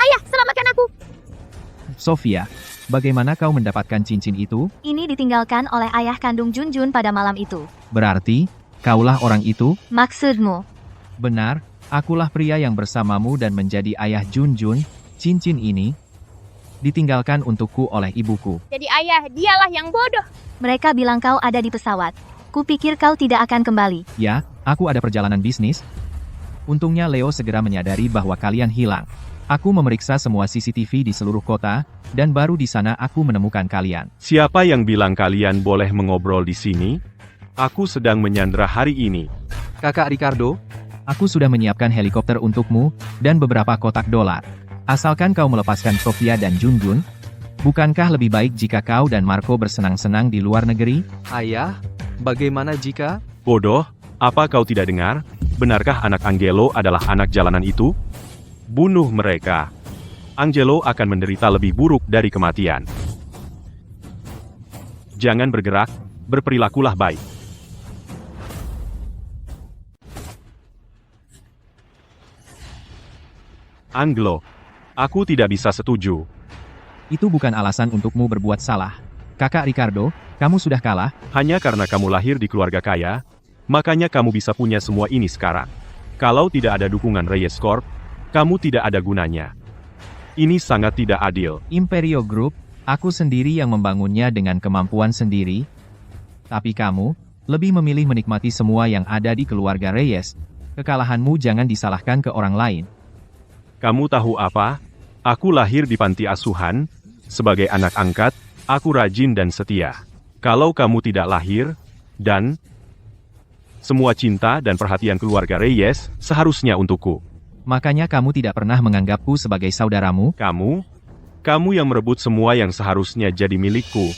Ayah, selamatkan aku! Sofia, bagaimana kau mendapatkan cincin itu? Ini ditinggalkan oleh ayah kandung Junjun pada malam itu. Berarti, kaulah orang itu? Maksudmu? Benar, akulah pria yang bersamamu dan menjadi ayah Junjun. Cincin ini ditinggalkan untukku oleh ibuku. Jadi ayah, dialah yang bodoh. Mereka bilang kau ada di pesawat. Kupikir kau tidak akan kembali. Ya, aku ada perjalanan bisnis. Untungnya Leo segera menyadari bahwa kalian hilang. Aku memeriksa semua CCTV di seluruh kota, dan baru di sana aku menemukan kalian. Siapa yang bilang kalian boleh mengobrol di sini? Aku sedang menyandra hari ini. Kakak Ricardo, aku sudah menyiapkan helikopter untukmu, dan beberapa kotak dolar. Asalkan kau melepaskan Sofia dan Junjun, bukankah lebih baik jika kau dan Marco bersenang-senang di luar negeri? ayah, bagaimana jika... Bodoh, apa kau tidak dengar? Benarkah anak Angelo adalah anak jalanan itu? Bunuh mereka. Angelo akan menderita lebih buruk dari kematian. Jangan bergerak, berperilakulah baik. Angelo, aku tidak bisa setuju. Itu bukan alasan untukmu berbuat salah. Kakak Ricardo, kamu sudah kalah. Hanya karena kamu lahir di keluarga kaya, makanya kamu bisa punya semua ini sekarang. Kalau tidak ada dukungan Reyes Corp, kamu tidak ada gunanya. Ini sangat tidak adil. Imperio Group, aku sendiri yang membangunnya dengan kemampuan sendiri. Tapi kamu, lebih memilih menikmati semua yang ada di keluarga Reyes. Kekalahanmu jangan disalahkan ke orang lain. Kamu tahu apa? Aku lahir di panti asuhan. Sebagai anak angkat, aku rajin dan setia. Kalau kamu tidak lahir, dan semua cinta dan perhatian keluarga Reyes seharusnya untukku. Makanya kamu tidak pernah menganggapku sebagai saudaramu? Kamu yang merebut semua yang seharusnya jadi milikku.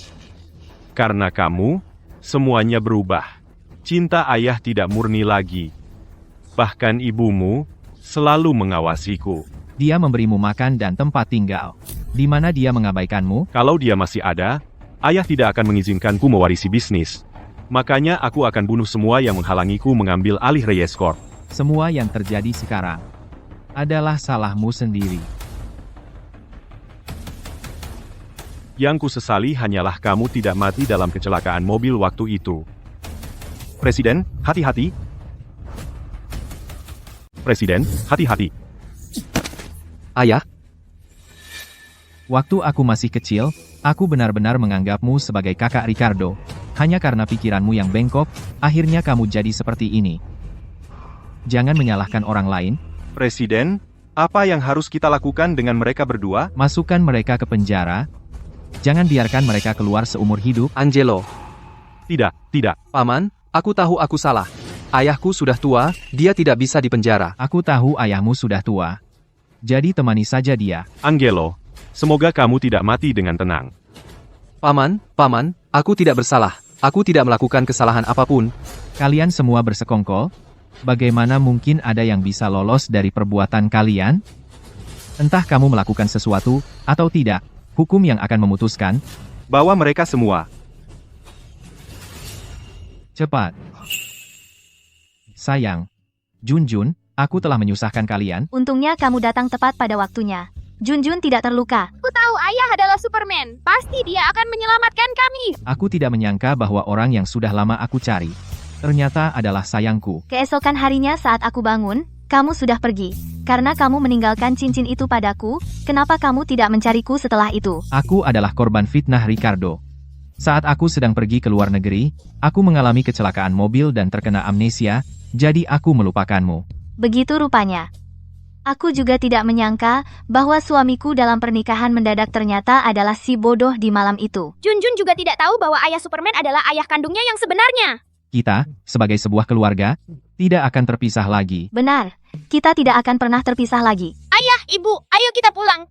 Karena kamu, semuanya berubah. Cinta ayah tidak murni lagi. Bahkan ibumu selalu mengawasiku. Dia memberimu makan dan tempat tinggal. Di mana dia mengabaikanmu? Kalau dia masih ada, ayah tidak akan mengizinkanku mewarisi bisnis. Makanya aku akan bunuh semua yang menghalangiku mengambil alih Reyes Corp. Semua yang terjadi sekarang adalah salahmu sendiri. Yang kusesali hanyalah kamu tidak mati dalam kecelakaan mobil waktu itu. Presiden, hati-hati. Presiden, hati-hati. Ayah, waktu aku masih kecil, aku benar-benar menganggapmu sebagai kakak Ricardo. Hanya karena pikiranmu yang bengkok, akhirnya kamu jadi seperti ini. Jangan menyalahkan orang lain. Presiden, Apa yang harus kita lakukan dengan mereka berdua? Masukkan mereka ke penjara. Jangan biarkan mereka keluar seumur hidup. Angelo. Tidak. Paman, aku tahu aku salah. Ayahku sudah tua, dia tidak bisa dipenjara. Aku tahu ayahmu sudah tua. Jadi temani saja dia. Angelo, semoga kamu tidak mati dengan tenang. Paman, aku tidak bersalah. Aku tidak melakukan kesalahan apapun. Kalian semua bersekongkol? Bagaimana mungkin ada yang bisa lolos dari perbuatan kalian? Entah kamu melakukan sesuatu, atau tidak, hukum yang akan memutuskan. Bawa mereka semua. Cepat. Sayang. Junjun, aku telah menyusahkan kalian. Untungnya kamu datang tepat pada waktunya. Junjun tidak terluka. Aku tahu ayah adalah Superman. Pasti dia akan menyelamatkan kami. Aku tidak menyangka bahwa orang yang sudah lama aku cari, ternyata adalah sayangku. Keesokan harinya saat aku bangun, kamu sudah pergi. Karena kamu meninggalkan cincin itu padaku, kenapa kamu tidak mencariku setelah itu? Aku adalah korban fitnah Ricardo. Saat aku sedang pergi ke luar negeri, aku mengalami kecelakaan mobil dan terkena amnesia, jadi aku melupakanmu. Begitu rupanya. Aku juga tidak menyangka bahwa suamiku dalam pernikahan mendadak ternyata adalah si bodoh di malam itu. Junjun juga tidak tahu bahwa ayah Superman adalah ayah kandungnya yang sebenarnya. Kita, sebagai sebuah keluarga, tidak akan terpisah lagi. Benar, kita tidak akan pernah terpisah lagi. Ayah, ibu, ayo kita pulang.